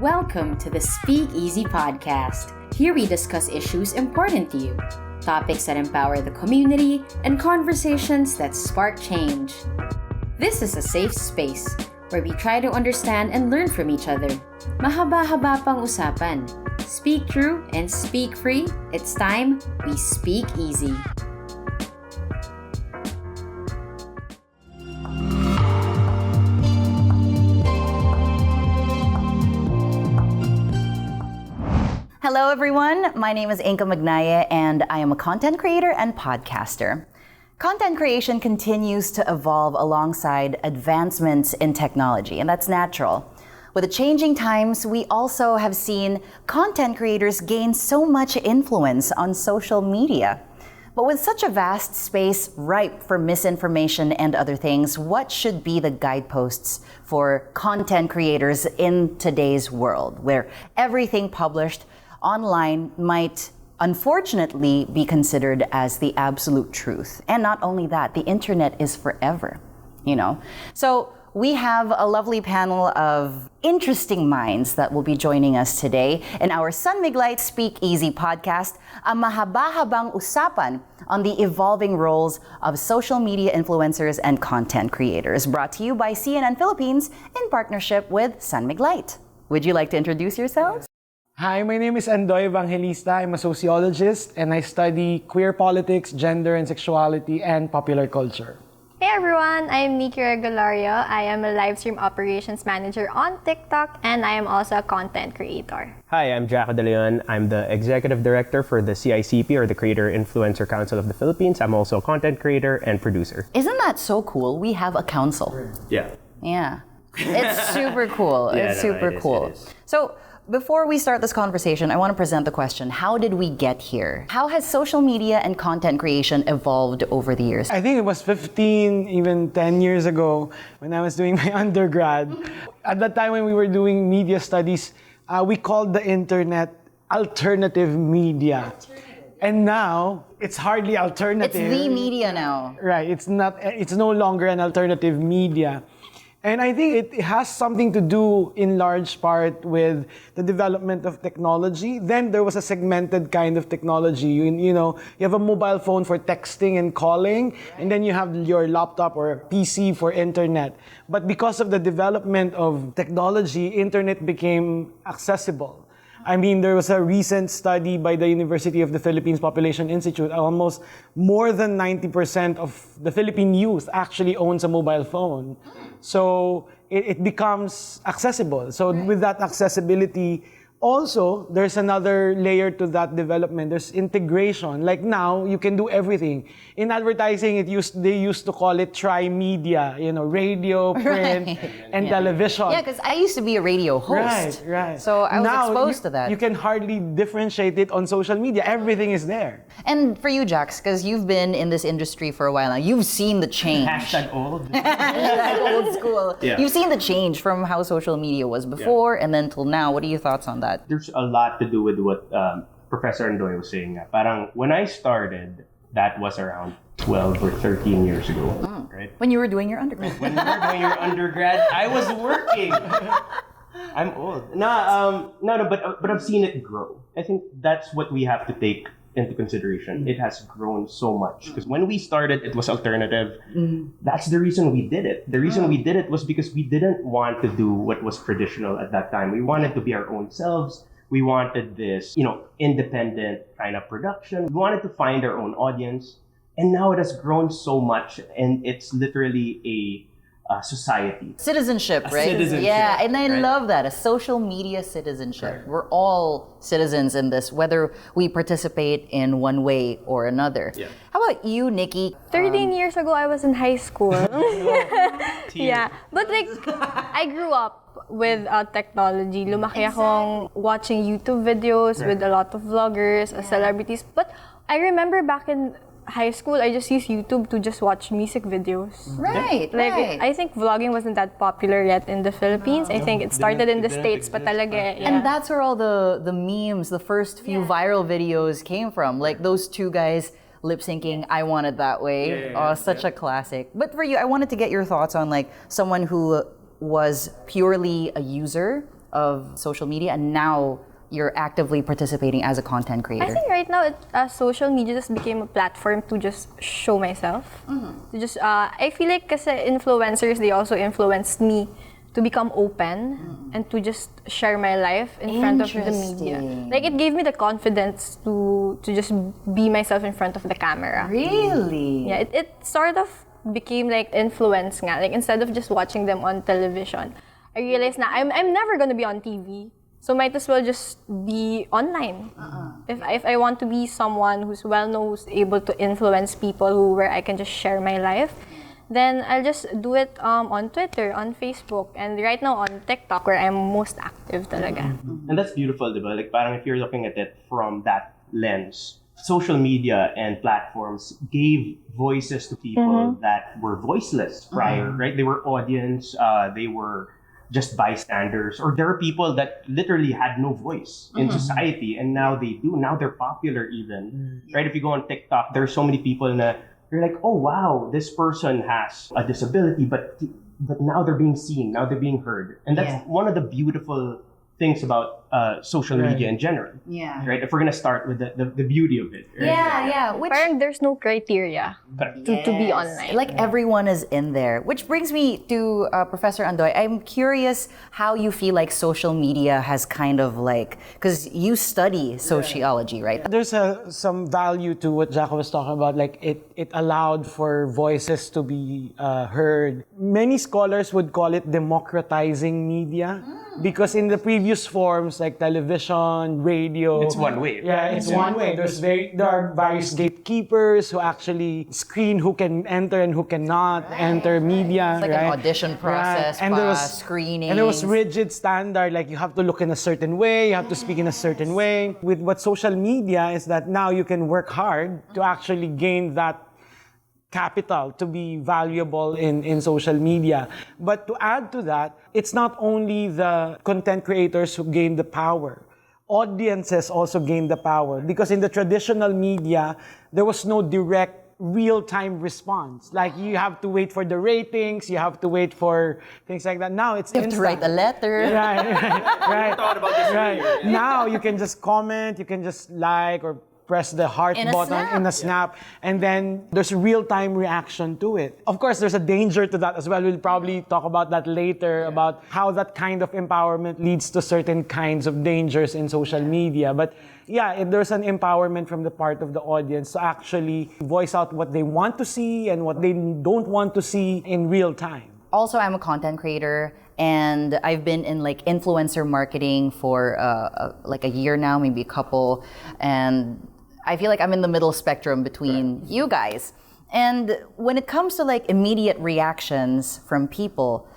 Welcome to the Speakeasy podcast. Here we discuss issues important to you, topics that empower the community, and conversations that spark change. This is a safe space where we try to understand and learn from each other. Mahaba-haba pang usapan. Speak true and speak free. It's time we speak easy. Hello everyone, my name is Inka Magnaya and I am a content creator and podcaster. Content creation continues to evolve alongside advancements in technology, and that's natural. With the changing times, we also have seen content creators gain so much influence on social media. But with such a vast space ripe for misinformation and other things, what should be the guideposts for content creators in today's world, where everything published online might unfortunately be considered as the absolute truth? And not only that, the internet is forever, So we have a lovely panel of interesting minds that will be joining us today in our Sun Miglite Speakeasy podcast, a mahaba-habang usapan on the evolving roles of social media influencers and content creators, brought to you by CNN Philippines in partnership with Sun Miglite. Would you like to introduce yourselves? Hi, my name is Andoy Evangelista. I'm a sociologist and I study queer politics, gender and sexuality, and popular culture. Hey everyone, I'm Nikki Regulario. I am a live stream operations manager on TikTok and I am also a content creator. Hi, I'm Jaco De Leon. I'm the executive director for the CICP, or the Creator Influencer Council of the Philippines. I'm also a content creator and producer. Isn't that so cool? We have a council. Yeah. It's super cool. It's super cool. So, before we start this conversation, I want to present the question: how did we get here? How has social media and content creation evolved over the years? I think it was 15, even 10 years ago when I was doing my undergrad. At that time when we were doing media studies, we called the internet alternative media. And now, it's hardly alternative. It's the media now. Right, it's no longer an alternative media. And I think it has something to do in large part with the development of technology. Then there was a segmented kind of technology. You have a mobile phone for texting and calling, and then you have your laptop or PC for internet. But because of the development of technology, internet became accessible. I mean, there was a recent study by the University of the Philippines Population Institute. Almost more than 90% of the Philippine youth actually owns a mobile phone. So it becomes accessible. So with that accessibility, also, there's another layer to that development. There's integration. Like now, you can do everything. In advertising, they used to call it tri-media, radio, print, and television. Yeah, because I used to be a radio host. Right. So I was exposed to that. You can hardly differentiate it on social media. Everything is there. And for you, Jax, because you've been in this industry for a while now, you've seen the change. Hashtag old. Hashtag old school. Yeah. You've seen the change from how social media was before and then till now. What are your thoughts on that? There's a lot to do with what Professor Andoy was saying. Parang when I started, that was around 12 or 13 years ago, right? When you were doing your undergrad. When you were doing your undergrad, I was working. I'm old. No, but I've seen it grow. I think that's what we have to take into consideration. It has grown so much. Because when we started, it was alternative. That's the reason we did it. The reason we did it was because we didn't want to do what was traditional at that time. We wanted to be our own selves. We wanted this, independent kind of production. We wanted to find our own audience. And now it has grown so much, and it's literally a society. Citizenship, right? Citizenship, yeah, and I right? love that. A social media citizenship. Right. We're all citizens in this, whether we participate in one way or another. Yeah. How about you, Nikki? 13 years ago, I was in high school. Yeah, but I grew up with technology. Lumaki akong watching YouTube videos with a lot of vloggers, celebrities. But I remember back in high school, I just used YouTube to just watch music videos. Right, right. I think vlogging wasn't that popular yet in the Philippines. I think it started in the States, but talaga, yeah. And that's where all the memes, the first few viral videos came from. Like those two guys lip syncing I Want It That Way. Such a classic. But for you, I wanted to get your thoughts on like someone who was purely a user of social media, and now you're actively participating as a content creator? I think right now, social media just became a platform to just show myself. To just, I feel like kasi influencers, they also influenced me to become open and to just share my life in front of the media. Like, it gave me the confidence to just be myself in front of the camera. Really? Yeah, it sort of became like influence nga. Like, instead of just watching them on television, I realized na I'm never gonna be on TV. So might as well just be online. If I want to be someone who's well-known, who's able to influence people, where I can just share my life, then I'll just do it on Twitter, on Facebook, and right now on TikTok, where I'm most active talaga. And that's beautiful, diba? Like, parang if you're looking at it from that lens, social media and platforms gave voices to people that were voiceless prior, right? They were audience, they were just bystanders, or there are people that literally had no voice in society, and now they do. Now they're popular even, right? If you go on TikTok, there's so many people that you're like, oh wow, this person has a disability, but now they're being seen, now they're being heard, and that's one of the beautiful things about social media in general. Yeah. Right? If we're gonna start with the beauty of it. Right? Yeah. Which Parang there's no criteria to be online. Like everyone is in there. Which brings me to Professor Andoy. I'm curious how you feel like social media has kind of like, because you study sociology, right? There's some value to what Jaco was talking about. Like it allowed for voices to be heard. Many scholars would call it democratizing media because in the previous forms like television, radio, It's one way. Yeah, it's one way. There are various gatekeepers who actually screen who can enter and who cannot enter media. It's like an audition process, And there was screening. And there was rigid standard, like you have to look in a certain way, you have to speak in a certain way. With what social media is that now you can work hard to actually gain that capital to be valuable in social media. But to add to that, it's not only the content creators who gain the power. Audiences also gain the power because in the traditional media, there was no direct real-time response. Like you have to wait for the ratings, you have to wait for things like that. Now it's You have to write a letter. Right. Thought about this earlier. Now you can just comment, you can just like or press the heart In a button snap. in a snap, and then there's a real-time reaction to it. Of course, there's a danger to that as well. We'll probably talk about that later, about how that kind of empowerment leads to certain kinds of dangers in social media. But yeah, there's an empowerment from the part of the audience to actually voice out what they want to see and what they don't want to see in real time. Also, I'm a content creator, and I've been in like influencer marketing for like a year now, maybe a couple, and I feel like I'm in the middle spectrum between you guys. And when it comes to like immediate reactions from people,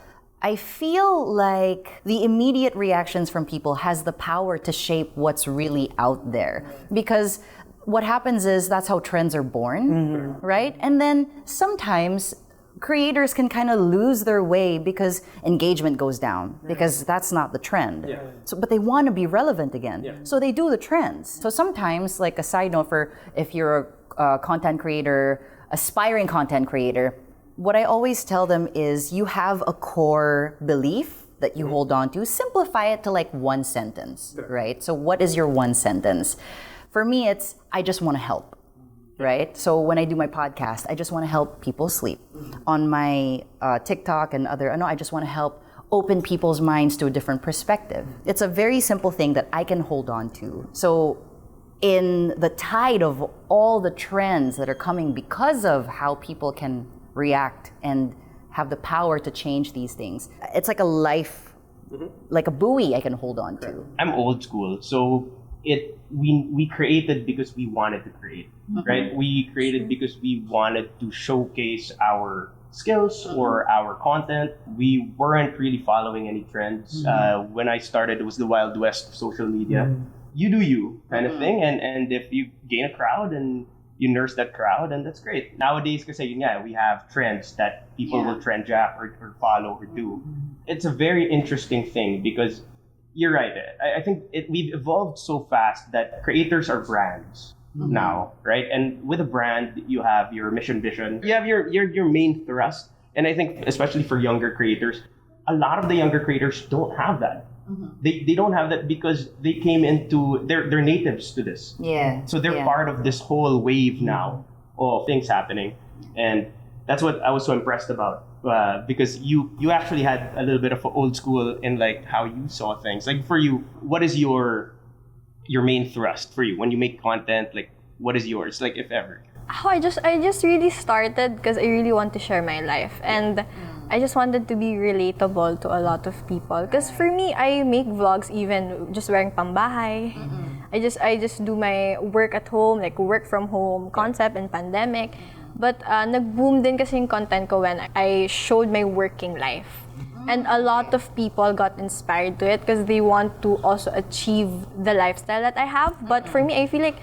I feel like the immediate reactions from people has the power to shape what's really out there. Because what happens is that's how trends are born, right? And then sometimes creators can kind of lose their way because engagement goes down because that's not the trend. So, but they want to be relevant again. So they do the trends. So sometimes, like a side note for if you're a content creator, aspiring content creator, what I always tell them is you have a core belief that you hold on to. Simplify it to like one sentence, right? So what is your one sentence? For me, it's I just want to help. Right? So when I do my podcast, I just want to help people sleep. On my TikTok and I just want to help open people's minds to a different perspective. It's a very simple thing that I can hold on to. So in the tide of all the trends that are coming because of how people can react and have the power to change these things, it's like a life, like a buoy I can hold on to. I'm old school, so we created because we wanted to create, right? We created because we wanted to showcase our skills or our content. We weren't really following any trends. When I started, it was the Wild West of social media. You do you kind of thing, and if you gain a crowd and you nurse that crowd, and that's great. Nowadays, kasi we have trends that people will trend jab or follow or do. It's a very interesting thing because you're right. I think we've evolved so fast that creators are brands now, right? And with a brand, you have your mission, vision. You have your main thrust. And I think, especially for younger creators, a lot of the younger creators don't have that. They don't have that because they came into they're natives to this. Yeah. So they're part of this whole wave now of things happening, and that's what I was so impressed about. Because you actually had a little bit of old school in like how you saw things. Like for you, what is your main thrust for you when you make content? Like what is yours? Like if ever. Oh, I just really started because I really want to share my life, and I just wanted to be relatable to a lot of people. Because for me, I make vlogs even just wearing pambahay. I just do my work at home, like work from home concept and pandemic. But nag-boom din kasi yung content ko when I showed my working life. And a lot of people got inspired to it because they want to also achieve the lifestyle that I have. But for me, I feel like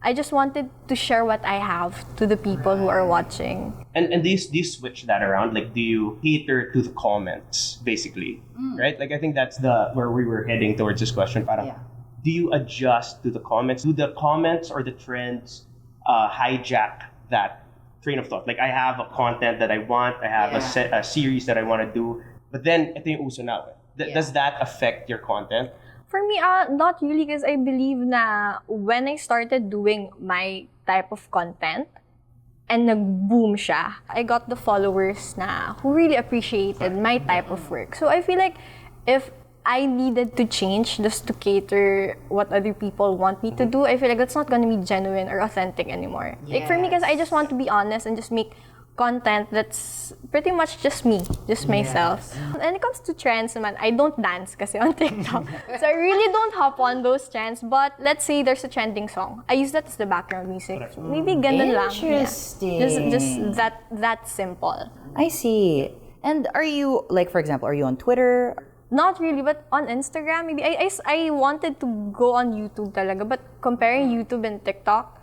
I just wanted to share what I have to the people who are watching. And do you switch that around? Like, do you cater to the comments, basically? Right? Like, I think that's where we were heading towards this question. Parang, do you adjust to the comments? Do the comments or the trends hijack that train of thought? Like, I have a content that I want, I have a series that I want to do, but then ito yung uso na. Does that affect your content? For me, not really, because I believe na when I started doing my type of content and nag-boom siya, I got the followers na who really appreciated my type of work. So I feel like if I needed to change just to cater what other people want me to do, I feel like that's not gonna be genuine or authentic anymore. Like for me, because I just want to be honest and just make content that's pretty much just me, just myself. When it comes to trends naman, I don't dance kasi on TikTok. So I really don't hop on those trends. But let's say there's a trending song. I use that as the background music. So maybe ganun lang. Interesting. Just that simple. I see. And are you, like for example, are you on Twitter? Not really, but on Instagram, maybe. I wanted to go on YouTube talaga, but comparing YouTube and TikTok,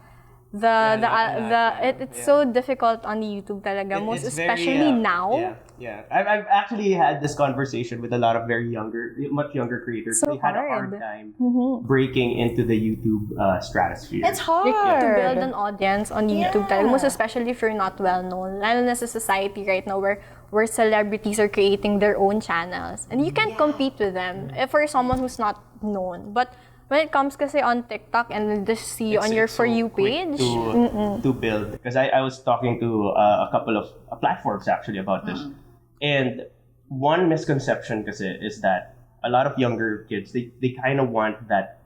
it's so difficult on YouTube talaga, most especially very, now. Yeah. I've actually had this conversation with a lot of much younger creators. So they had a hard time breaking into the YouTube stratosphere. It's hard. To build an audience on YouTube talaga, most especially if you're not well known. Lalo na sa society right now where celebrities are creating their own channels. And you can't compete with them if for someone who's not known. But when it comes kasi on TikTok and just see you on your For You page. To build. Because I was talking to a couple of platforms actually about this. And one misconception kasi is that a lot of younger kids, they kind of want that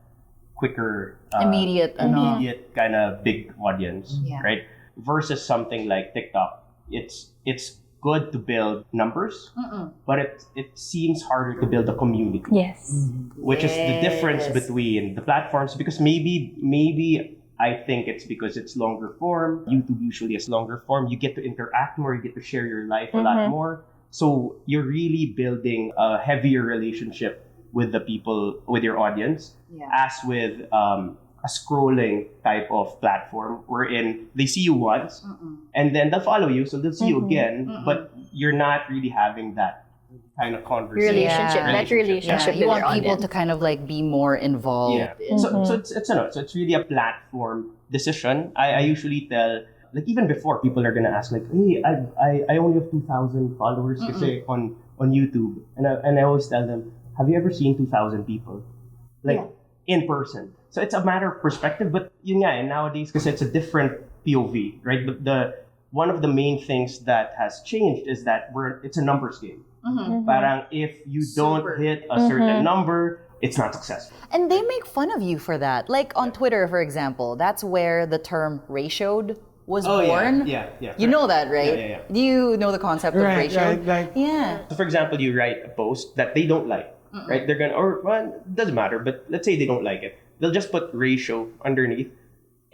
quicker, immediate kind of big audience, right? Versus something like TikTok. It's good to build numbers, but it seems harder to build a community. Yes. Which is the difference between the platforms, because maybe I think it's because it's longer form. YouTube usually is longer form. You get to interact more, you get to share your life a lot more. So you're really building a heavier relationship with the people, with your audience, as with a scrolling type of platform wherein they see you once and then they'll follow you, so they'll see you again, but you're not really having that kind of conversation. Relationship. You want people to kind of like be more involved. So it's really a platform decision. I usually tell, like even before, people are gonna ask like, hey, I only have 2,000 followers kasi on YouTube, and I always tell them, have you ever seen 2,000 people in person? So it's a matter of perspective, but yun nga, and nowadays kasi it's a different POV, right? The one of the main things that has changed is that it's a numbers game. Parang if you don't hit a certain number, it's not successful. And they make fun of you for that. Like on Twitter, for example, that's where the term ratioed was born. Yeah. You know that, right? Yeah. Do you know the concept of ratioed? Yeah. So for example, you write a post that they don't like, right? They're gonna, it doesn't matter, but let's say they don't like it. They'll just put ratio underneath.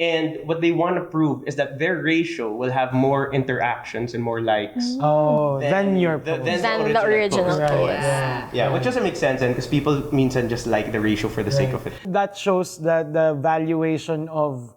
And what they want to prove is that their ratio will have more interactions and more likes than the original post. Yeah, which doesn't make sense, and because people minsan just like the ratio for the sake of it. That shows that the valuation of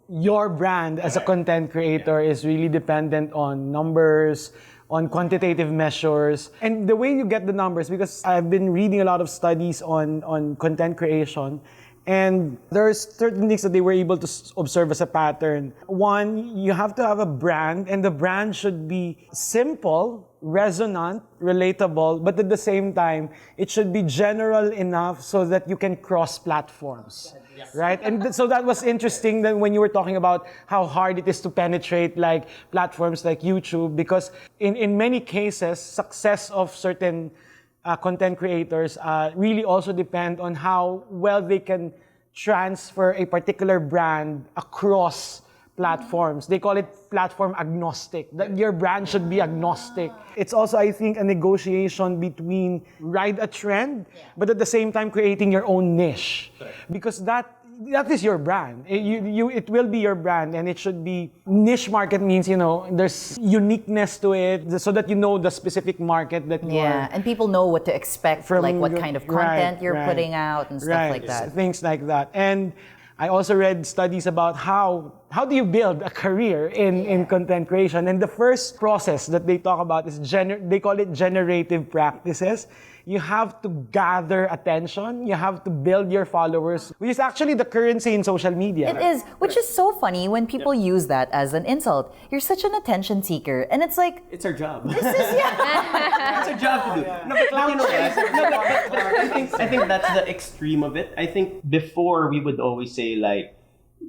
your brand as a content creator is really dependent on numbers, on quantitative measures, and the way you get the numbers, because I've been reading a lot of studies on content creation, And there's certain things that they were able to observe as a pattern. One, you have to have a brand, and the brand should be simple, resonant, relatable, but at the same time, it should be general enough so that you can cross platforms. Right? And so that was interesting that when you were talking about how hard it is to penetrate like platforms like YouTube, because in many cases, success of certain content creators really also depend on how well they can transfer a particular brand across platforms. They call it platform agnostic. That your brand should be agnostic. It's also, I think, a negotiation between ride a trend, but at the same time creating your own niche. Because that is your brand. It will be your brand, and it should be niche market means, there's uniqueness to it so that you know the specific market that you are. And people know what to expect from like what kind of content you're putting out and stuff like that. Things like that. And I also read studies about how do you build a career in content creation. And the first process that they talk about is they call it generative practices. You have to gather attention. You have to build your followers, which is actually the currency in social media. It is, which is so funny when people use that as an insult. You're such an attention seeker. And it's like... It's our job. This is, It's our job to do. No, but I think that's the extreme of it. I think before we would always say like,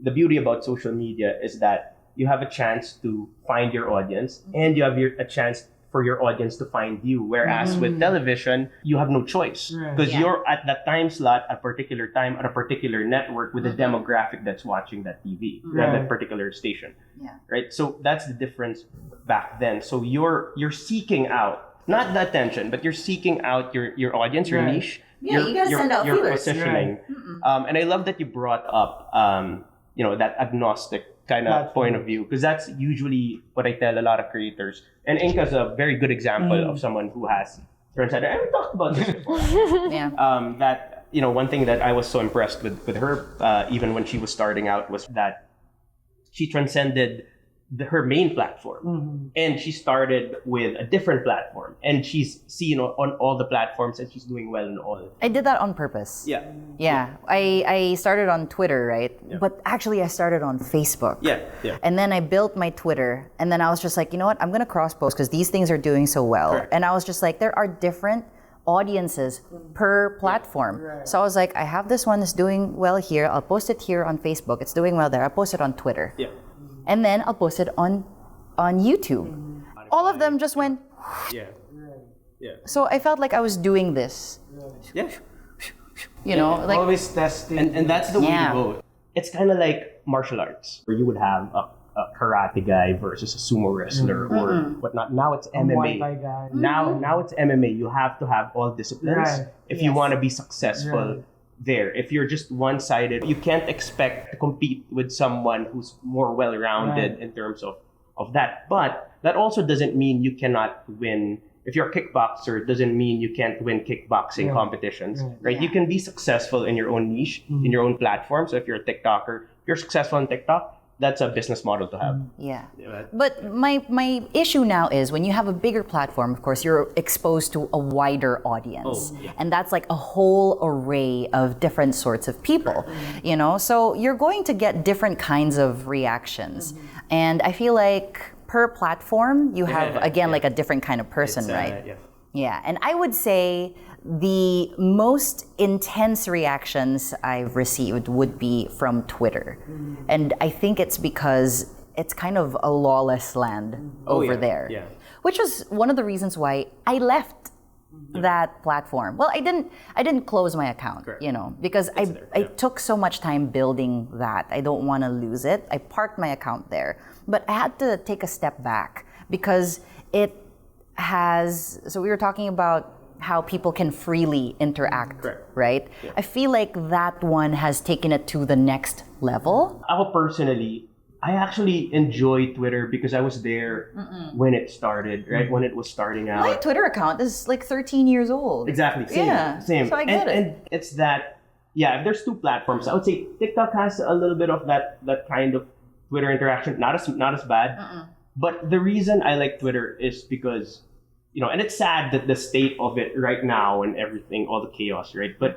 the beauty about social media is that you have a chance to find your audience and you have a chance for your audience to find you. Whereas with television, you have no choice because you're at that time slot, a particular time, at a particular network with a demographic that's watching that TV, that particular station. Yeah. Right. So that's the difference back then. So you're seeking out not the attention, but you're seeking out your audience, your niche. Yeah, you gotta send out your feelers. positioning. And I love that you brought up that agnostic kind of point of view, because that's usually what I tell a lot of creators. And Inka's a very good example of someone who has transcended. And we talked about this before. That one thing that I was so impressed with her, even when she was starting out, was that she transcended her main platform, and she started with a different platform, and she's seen on all the platforms, and she's doing well in all. I did that on purpose. Yeah. I started on Twitter, right? Yeah. But actually I started on Facebook. Yeah. And then I built my Twitter, and then I was just like, you know what? I'm gonna cross post because these things are doing so well. Correct. And I was just like, there are different audiences per platform. Right. So I was like, I have this one that's doing well here. I'll post it here on Facebook. It's doing well there. I'll post it on Twitter. Yeah. And then I'll post it on YouTube. All of them just went. Yeah. So I felt like I was doing this. Yeah. Like always testing. And that's the way to go. It's kind of like martial arts, where you would have a karate guy versus a sumo wrestler or whatnot. Now it's MMA. Muay Thai guy. Now it's MMA. You have to have all disciplines if you want to be successful. There. If you're just one-sided, you can't expect to compete with someone who's more well-rounded in terms of that. But that also doesn't mean you cannot win. If you're a kickboxer, it doesn't mean you can't win kickboxing competitions, right? You can be successful in your own niche, in your own platform. So if you're a TikToker, if you're successful on TikTok, that's a business model to have. Yeah. But my issue now is when you have a bigger platform, of course, you're exposed to a wider audience. And that's like a whole array of different sorts of people, So you're going to get different kinds of reactions. And I feel like per platform, you have, like a different kind of person, right? Yeah. And I would say the most intense reactions I've received would be from Twitter. And I think it's because it's kind of a lawless land over there. Yeah. Which was one of the reasons why I left that platform. Well, I didn't close my account, because I took so much time building that. I don't want to lose it. I parked my account there. But I had to take a step back because it has, so we were talking about how people can freely interact, right? Yeah. I feel like that one has taken it to the next level. I actually enjoy Twitter because I was there when it started, right? When it was starting out. My Twitter account is like 13 years old. Exactly, same. So I get it. And it's that, if there's two platforms, I would say TikTok has a little bit of that kind of Twitter interaction, not as bad. But the reason I like Twitter is because, and it's sad that the state of it right now and everything, all the chaos, right? But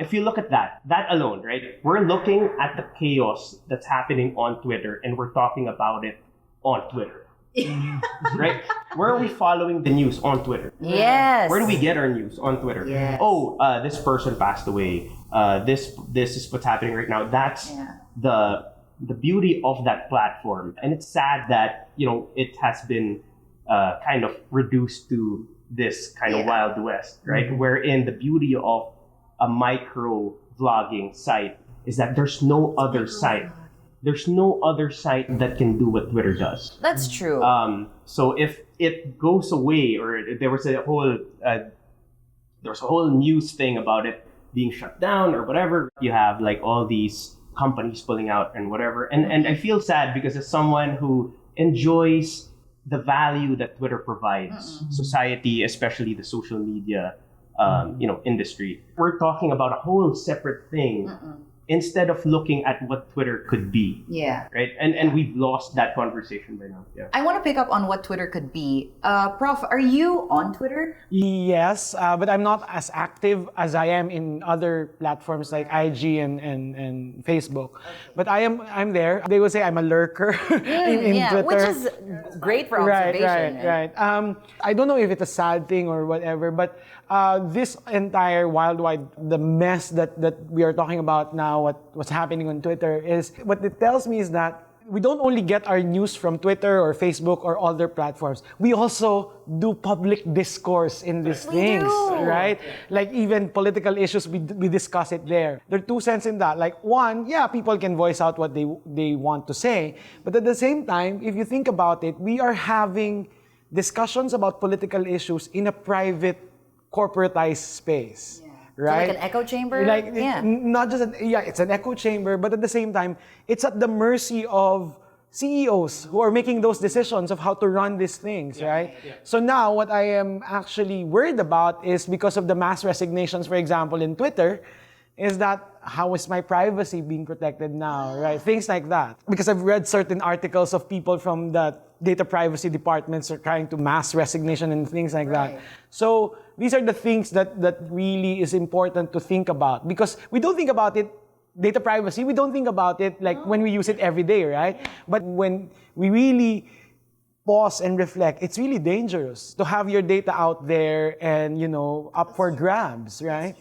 if you look at that alone, right? We're looking at the chaos that's happening on Twitter, and we're talking about it on Twitter. Right? Where are we following the news? On Twitter. Yes. Where do we get our news? On Twitter. Yes. Oh, this person passed away. This is what's happening right now. That's the beauty of that platform. And it's sad that, it has been kind of reduced to this kind of Wild West, right? Wherein the beauty of a micro vlogging site is that there's no other site. There's no other site that can do what Twitter does. That's true. So if it goes away, or there was a whole news thing about it being shut down or whatever, you have like all these companies pulling out and whatever. And I feel sad because as someone who enjoys the value that Twitter provides, society, especially the social media, industry, we're talking about a whole separate thing. Instead of looking at what Twitter could be. Yeah. Right? And we've lost that conversation by now. Yeah. I want to pick up on what Twitter could be. Prof, are you on Twitter? Yes, but I'm not as active as I am in other platforms like IG and Facebook. But I'm there. They would say I'm a lurker in Twitter. Which is great for observation. Right. I don't know if it's a sad thing or whatever, but this entire worldwide, the mess that we are talking about now, what's happening on Twitter, is what it tells me is that we don't only get our news from Twitter or Facebook or other platforms. We also do public discourse in these things, right? Like even political issues, we discuss it there. There are two senses in that. Like one, people can voice out what they want to say. But at the same time, if you think about it, we are having discussions about political issues in a private, corporatized space. Right? So like an echo chamber? Not just it's an echo chamber, but at the same time, it's at the mercy of CEOs who are making those decisions of how to run these things, right? Yeah. So now what I am actually worried about is because of the mass resignations, for example, in Twitter, is that how is my privacy being protected now, right? Things like that. Because I've read certain articles of people from the data privacy departments are trying to mass resignation and things like that. So these are the things that really is important to think about, because we don't think about it, data privacy, we don't think about it like when we use it every day, right? But when we really pause and reflect, it's really dangerous to have your data out there and, up for grabs, right?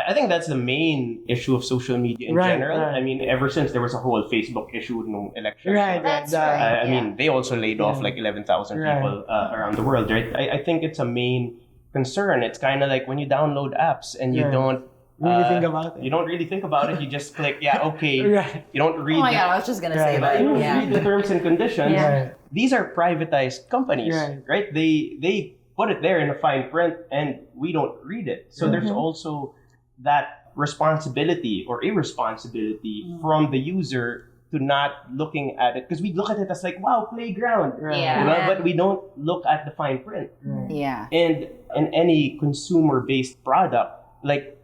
I think that's the main issue of social media in general. Right. I mean, ever since there was a whole Facebook issue with no election. I mean, they also laid off like 11,000 people around the world, right? I think it's a main concern. It's kind of like when you download apps and you don't really think about it. You don't really think about it. You just click, okay. You don't read. Oh my God, I was just gonna say that. You don't read the terms and conditions. These are privatized companies, right? They put it there in a fine print, and we don't read it. So there's also that responsibility or irresponsibility from the user to not looking at it, because we look at it as like, wow, playground, but we don't look at the fine print. Yeah. And in any consumer-based product, like,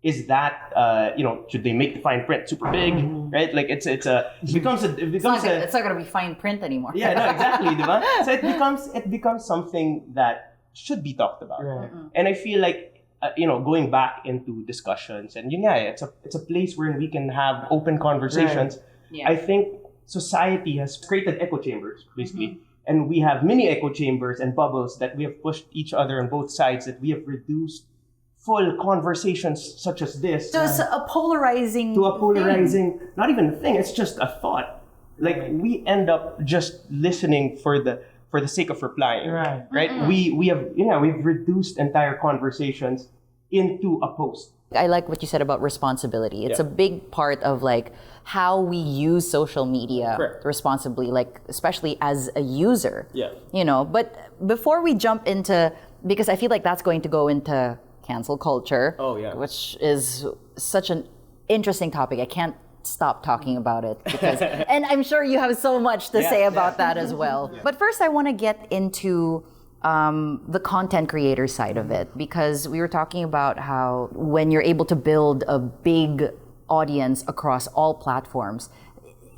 is that should they make the fine print super big, right? Like it's not gonna be fine print anymore. Yeah, no, exactly, diba? So it becomes something that should be talked about, and I feel like. Going back into discussions, and it's a place where we can have open conversations. I think society has created echo chambers, basically, and we have mini echo chambers and bubbles that we have pushed each other on both sides, that we have reduced full conversations such as this to a polarizing thing. Not even a thing, it's just a thought. Like we end up just listening for the sake of replying, right? We've reduced entire conversations into a post. I like what you said about responsibility. It's a big part of like how we use social media responsibly, like especially as a user. But before we jump into, because I feel like that's going to go into cancel culture, which is such an interesting topic. I can't stop talking about it because, and I'm sure you have so much to say about that as well. But first, I want to get into the content creator side of it, because we were talking about how when you're able to build a big audience across all platforms,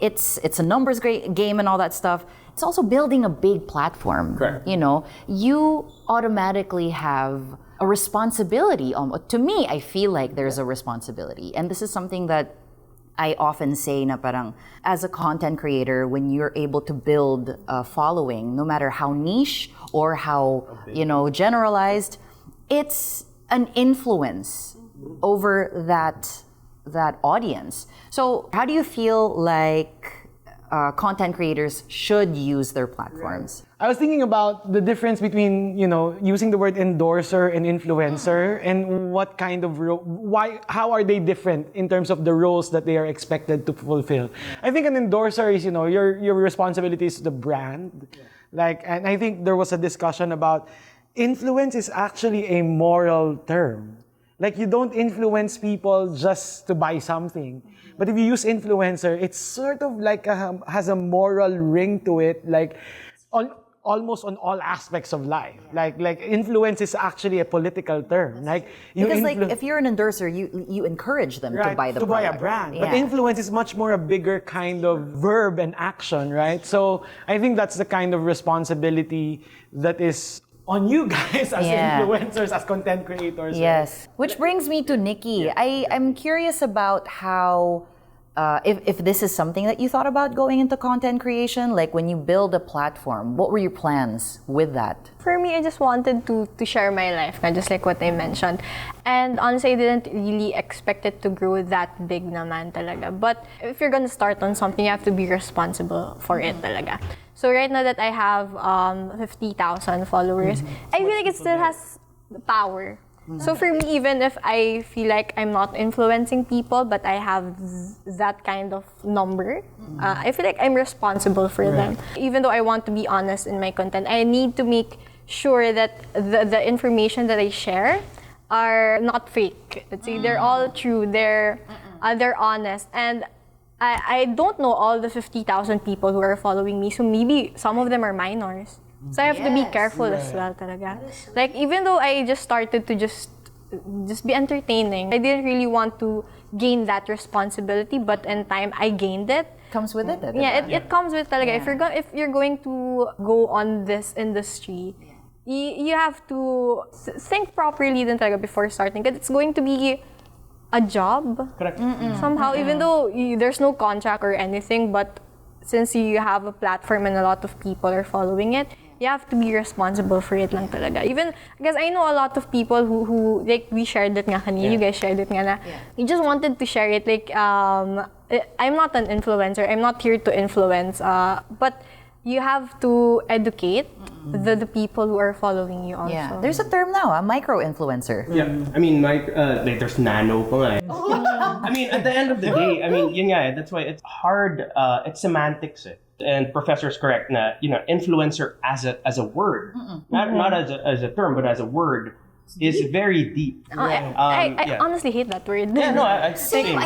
it's a numbers game and all that stuff. It's also building a big platform. You automatically have a responsibility. To me, I feel like there's a responsibility. And this is something that I often say na parang, as a content creator, when you're able to build a following, no matter how niche or how, generalized, it's an influence over that audience. So how do you feel like content creators should use their platforms? I was thinking about the difference between, using the word endorser and influencer, and what kind of how are they different in terms of the roles that they are expected to fulfill. I think an endorser is, your responsibility is the brand. And I think there was a discussion about influence is actually a moral term. Like, you don't influence people just to buy something. But if you use influencer, it's sort of like has a moral ring to it, almost on all aspects of life. Like influence is actually a political term. If you're an endorser, you encourage them to buy the buy product. a brand. Yeah. But influence is much more a bigger kind of verb and action, right? So I think that's the kind of responsibility that is on you guys as influencers, as content creators. Yes. Which brings me to Nikki. I'm curious about how, if this is something that you thought about going into content creation, like when you build a platform, what were your plans with that? For me, I just wanted to share my life, just like what I mentioned. And honestly, I didn't really expect it to grow that big naman talaga. But if you're gonna start on something, you have to be responsible for it talaga. So right now that I have 50,000 followers, I feel like it still has power. So for me, even if I feel like I'm not influencing people, but I have that kind of number, I feel like I'm responsible for them. Even though I want to be honest in my content, I need to make sure that the information that I share are not fake. Let's say they're all true, they're honest. And I don't know all the 50,000 people who are following me, so maybe some of them are minors. So I have to be careful as well talaga. Like, even though I just started to just be entertaining, I didn't really want to gain that responsibility, but in time I gained it. Comes with it. It comes with talaga. If you're going to go on this industry, you have to think properly din talaga before starting. Because it's going to be a job. Correct. Somehow, even though there's no contract or anything, but since you have a platform and a lot of people are following it, you have to be responsible for it lang talaga. Even, because I know a lot of people who like, we shared it nga kanina, you guys shared it nga na, you just wanted to share it, like, I'm not an influencer, I'm not here to influence, but you have to educate the people who are following you also. Yeah, there's a term now, a micro-influencer. Yeah, I mean, there's nano pa nga eh. I mean, at the end of the day, I mean, yun nga eh, that's why it's hard, it's semantics eh. And Professor's correct na, influencer as a word, not as a term, but as a word, is very deep. I honestly hate that word. Yeah, no, same.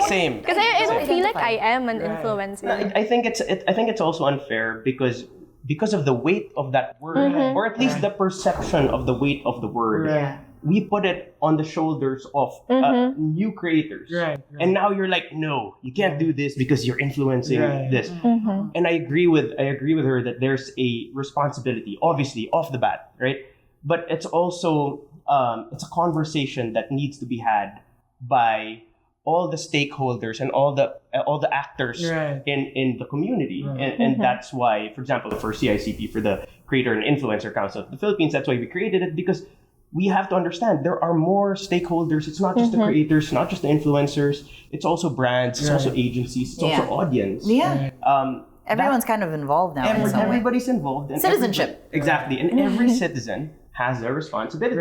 Same. Because I don't feel like I am an influencer. No, I think it's also unfair because of the weight of that word, or at least the perception of the weight of the word. We put it on the shoulders of new creators, and now you're like, no, you can't do this because you're influencing this. And I agree with her that there's a responsibility, obviously, off the bat, right? But it's also it's a conversation that needs to be had by all the stakeholders and all the actors in the community, and that's why, for example, for CICP, for the Creator and Influencer Council of the Philippines, that's why we created it, because we have to understand there are more stakeholders. It's not just the creators, not just the influencers. It's also brands. It's also agencies. It's also audience. Yeah. Everyone's kind of involved now. Everybody's involved. And citizenship. Exactly, and every citizen has their responsibility,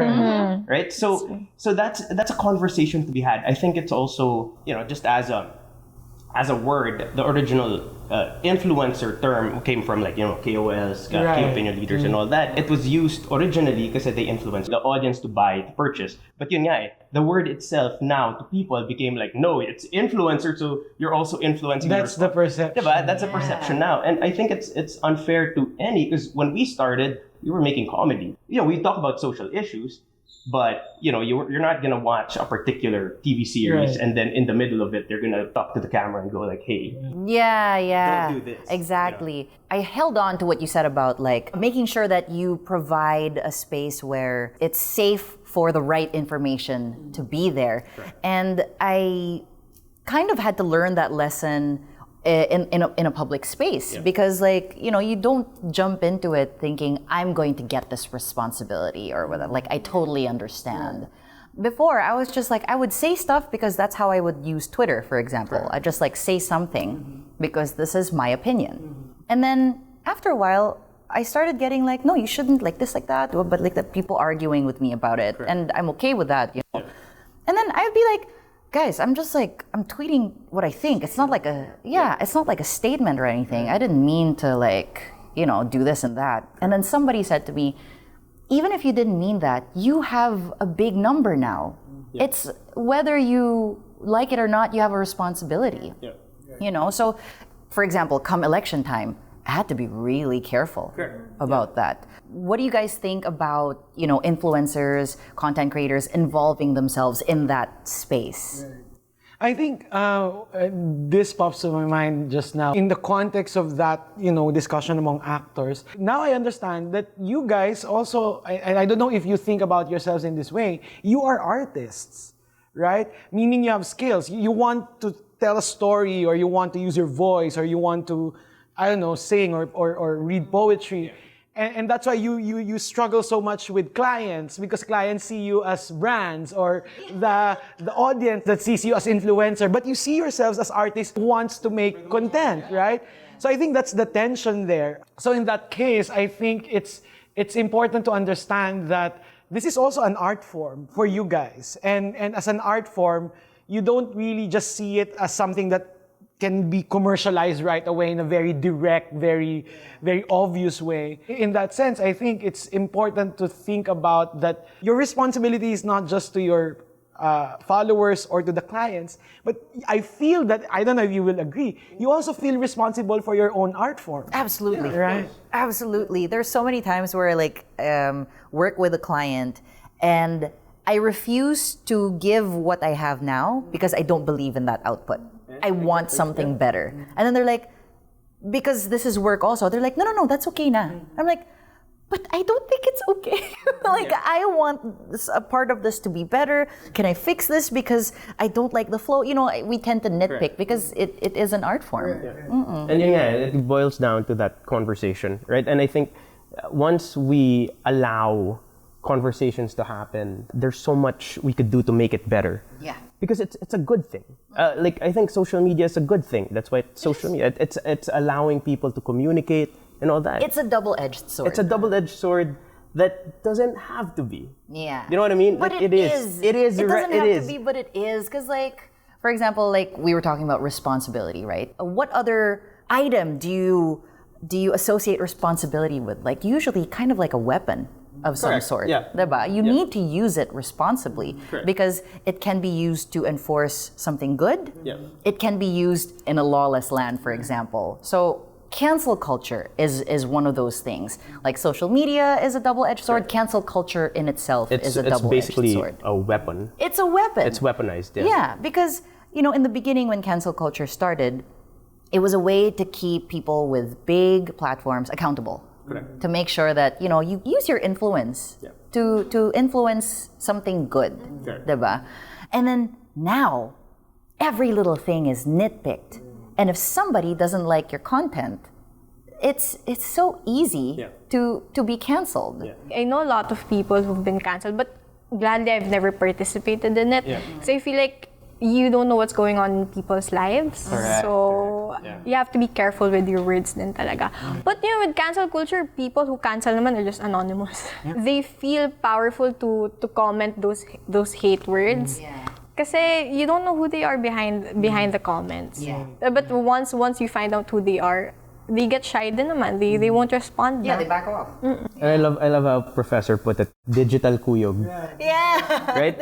right? So that's a conversation to be had. I think it's also, just as a word, the original influencer term came from KOLs, key opinion leaders, and all that. It was used originally because they influenced the audience to buy, to purchase. But yun nga eh, the word itself now to people became like, no, it's influencer, so you're also influencing. That's the perception. Diba? That's a perception now, and I think it's unfair to any, because when we started, we were making comedy. We talk about social issues. But you're not gonna watch a particular TV series and then in the middle of it they're gonna talk to the camera and go like, "Hey, yeah, don't do this." exactly. I held on to what you said about like making sure that you provide a space where it's safe for the right information to be there, and I kind of had to learn that lesson in a public space because like you don't jump into it thinking I'm going to get this responsibility or whatever. Like I totally understand. Before I was just like I would say stuff because that's how I would use Twitter, for example. I just like say something because this is my opinion. And then after a while I started getting like, no, you shouldn't like this, like that, but like the people arguing with me about it, and I'm okay with that, And then I'd be like, guys, I'm tweeting what I think. It's not like it's not like a statement or anything. I didn't mean to like, do this and that. And then somebody said to me, even if you didn't mean that, you have a big number now. Yeah. It's whether you like it or not, you have a responsibility. Yeah. So for example, come election time, I had to be really careful about that. What do you guys think about, influencers, content creators involving themselves in that space? I think this pops to my mind just now. In the context of that, discussion among actors, now I understand that you guys also, and I don't know if you think about yourselves in this way, you are artists, right? Meaning you have skills. You want to tell a story, or you want to use your voice, or you want to, sing or read poetry. And that's why you struggle so much with clients, because clients see you as brands or the audience that sees you as influencer, but you see yourselves as artists who wants to make content, right? So I think that's the tension there. So in that case, I think it's important to understand that this is also an art form for you guys. And as an art form, you don't really just see it as something that can be commercialized right away in a very direct, very, very obvious way. In that sense, I think it's important to think about that your responsibility is not just to your followers or to the clients, but I feel that, I don't know if you will agree, you also feel responsible for your own art form. Absolutely. Right? Absolutely. There's so many times where I work with a client and I refuse to give what I have now because I don't believe in that output. I want something better. And then they're like, because this is work also, they're like, no, that's okay na. I'm like, but I don't think it's okay. I want a part of this to be better. Can I fix this because I don't like the flow? We tend to nitpick because it is an art form. And it boils down to that conversation, right? And I think once we allow conversations to happen, there's so much we could do to make it better. Yeah. Because it's a good thing. I think social media is a good thing. That's why it's social media. It's allowing people to communicate and all that. It's a double-edged sword. It's a double-edged sword that doesn't have to be. Yeah. You know what I mean? But it is. It is. It doesn't have to be, but it is. Because for example, we were talking about responsibility, right? What other item do you associate responsibility with? Usually kind of like a weapon of some sort. Yeah. Diba? You need to use it responsibly because it can be used to enforce something good. Yeah. It can be used in a lawless land, for example. So cancel culture is one of those things. Like social media is a double-edged sword. Cancel culture in itself is a double-edged sword. It's basically a weapon. It's a weapon. It's weaponized, yeah. Yeah, because, in the beginning when cancel culture started, it was a way to keep people with big platforms accountable. Correct. To make sure that, you use your influence to influence something good. Diba? And then now, every little thing is nitpicked. And if somebody doesn't like your content, it's so easy to be canceled. Yeah. I know a lot of people who've been canceled, but gladly I've never participated in it. Yeah. So I feel like you don't know what's going on in people's lives. Correct. So you have to be careful with your words din talaga. But with cancel culture, people who cancel naman are just anonymous. Yeah. They feel powerful to comment those hate words. Yeah. Kasi you don't know who they are behind the comments. Yeah. But once you find out who they are, they get shy din naman. They won't respond. Yeah, they back off. And I love how Professor put it, digital kuyog. Yeah. Right?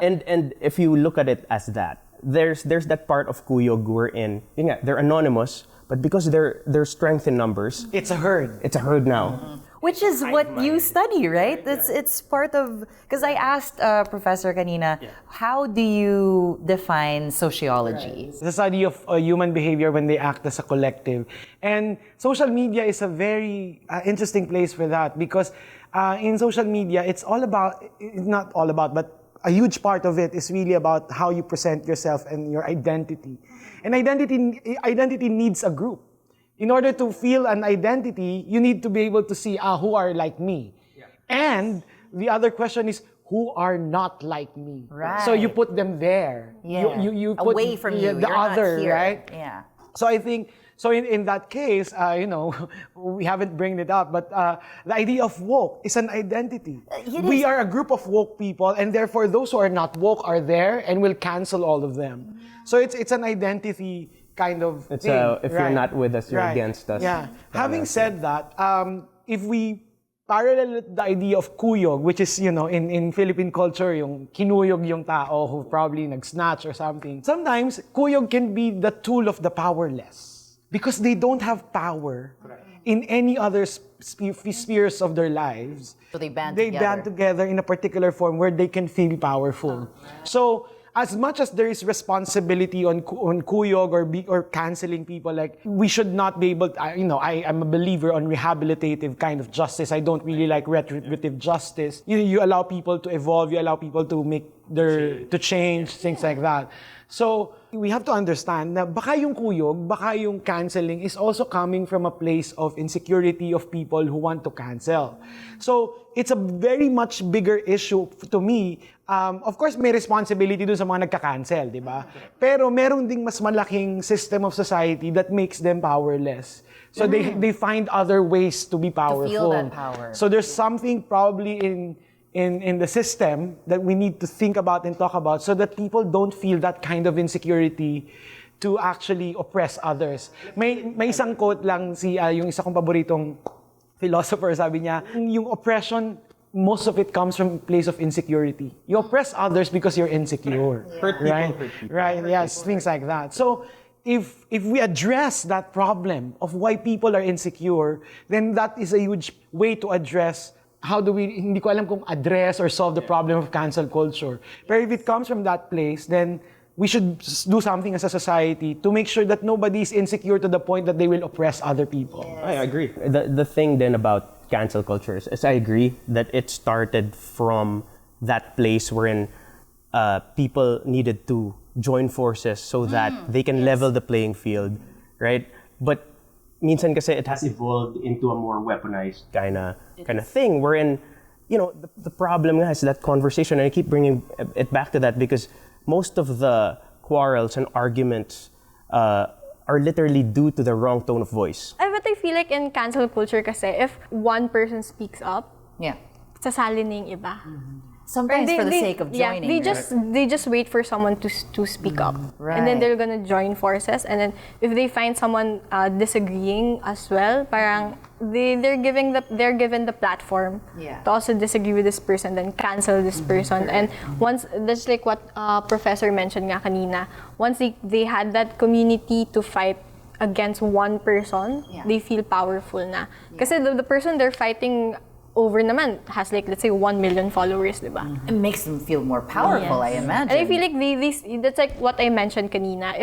And if you look at it as that, there's that part of kuyog wherein they're anonymous, but because their strength in numbers, it's a herd. It's a herd now. Which is what you study, right? It's part of, because I asked Professor kanina, how do you define sociology? The study of human behavior when they act as a collective. And social media is a very interesting place for that because in social media, it's not all about, but a huge part of it is really about how you present yourself and your identity. And identity needs a group. In order to feel an identity, you need to be able to see who are like me. Yeah. And the other question is, who are not like me? Right. So you put them there. Yeah. You put away from you. the You're other, not here. right? Yeah. So I think, in that case, we haven't bring it up, but the idea of woke is an identity. We are a group of woke people, and therefore those who are not woke are there and will cancel all of them. So it's an identity kind of it's thing. If you're not with us, you're against us. Yeah. Having said that, if we parallel the idea of kuyog, which is, in Philippine culture, yung kinuyog yung tao who probably nag-snatch or something. Sometimes, kuyog can be the tool of the powerless because they don't have power in any other spheres of their lives. So they band together in a particular form where they can feel powerful. So, as much as there is responsibility on kuyog or canceling people, like we should not be able to, I'm a believer on rehabilitative kind of justice. I don't really like retributive justice. You allow people to evolve, you allow people to to change, things like that. So we have to understand na baka yung kuyog, baka yung canceling is also coming from a place of insecurity of people who want to cancel. So it's a very much bigger issue to me. Of course, may responsibility dun sa mga nagka-cancel, di ba? Pero meron ding mas malaking system of society that makes them powerless. So they find other ways to be powerful. To feel that power. So there's something probably in the system that we need to think about and talk about so that people don't feel that kind of insecurity to actually oppress others. May isang quote lang yung isa kong paboritong philosopher, sabi niya, yung oppression, most of it comes from a place of insecurity. You oppress others because you're insecure. Hurt people. Right, yes, things like that. So, if we address that problem of why people are insecure, then that is a huge way to address hindi ko alam kung address or solve the problem of cancel culture. But if it comes from that place, then we should do something as a society to make sure that nobody is insecure to the point that they will oppress other people. Yes. I agree. The thing then about cancel culture is I agree that it started from that place wherein people needed to join forces so that they can level the playing field, right? But minsan kasi it has evolved into a more weaponized kind of thing wherein, the problem is that conversation, and I keep bringing it back to that because most of the quarrels and arguments are literally due to the wrong tone of voice. But I feel like in cancel culture kasi, if one person speaks up, sasali na yung iba. Sometimes for the sake of joining. They just wait for someone to speak up. Right. And then they're gonna join forces. And then if they find someone disagreeing as well, parang they're given the platform to also disagree with this person, then cancel this person. And once, that's like what Professor mentioned nga kanina, once they had that community to fight against one person, they feel powerful na. Kasi the person they're fighting over naman has like, let's say, 1 million followers, di ba? It makes them feel more powerful, I imagine. And I feel like that's like what I mentioned kanina.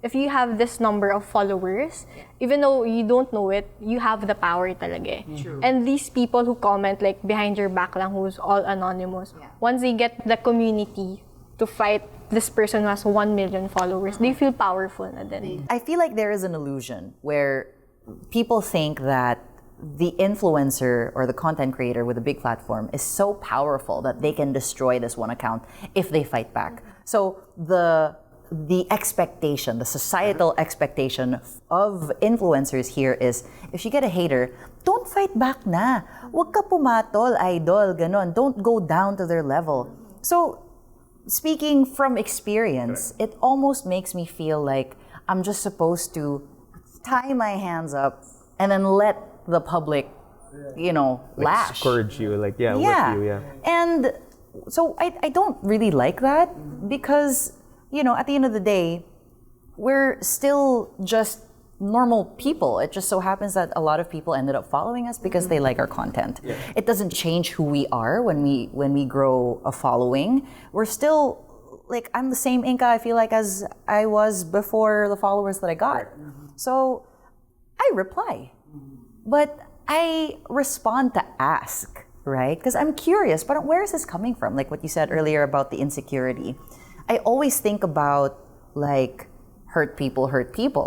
If you have this number of followers, even though you don't know it, you have the power talaga. True. And these people who comment like behind your back lang, who's all anonymous, once they get the community to fight this person who has 1 million followers, they feel powerful na din. I feel like there is an illusion where people think that the influencer or the content creator with a big platform is so powerful that they can destroy this one account if they fight back. So the expectation, the societal expectation of influencers here is, if you get a hater, don't fight back na. Huwag ka pumatol, idol, ganon. Don't go down to their level. So, speaking from experience, it almost makes me feel like I'm just supposed to tie my hands up and then let the public, lash. Scourge you, with you, And so I don't really like that because, at the end of the day, we're still just normal people. It just so happens that a lot of people ended up following us because they like our content. Yeah. It doesn't change who we are when we grow a following. We're still like, I'm the same Inka, I feel like, as I was before the followers that I got. So I reply, but I respond to ask, right? Because I'm curious, but where is this coming from? Like what you said earlier about the insecurity. I always think about like hurt people.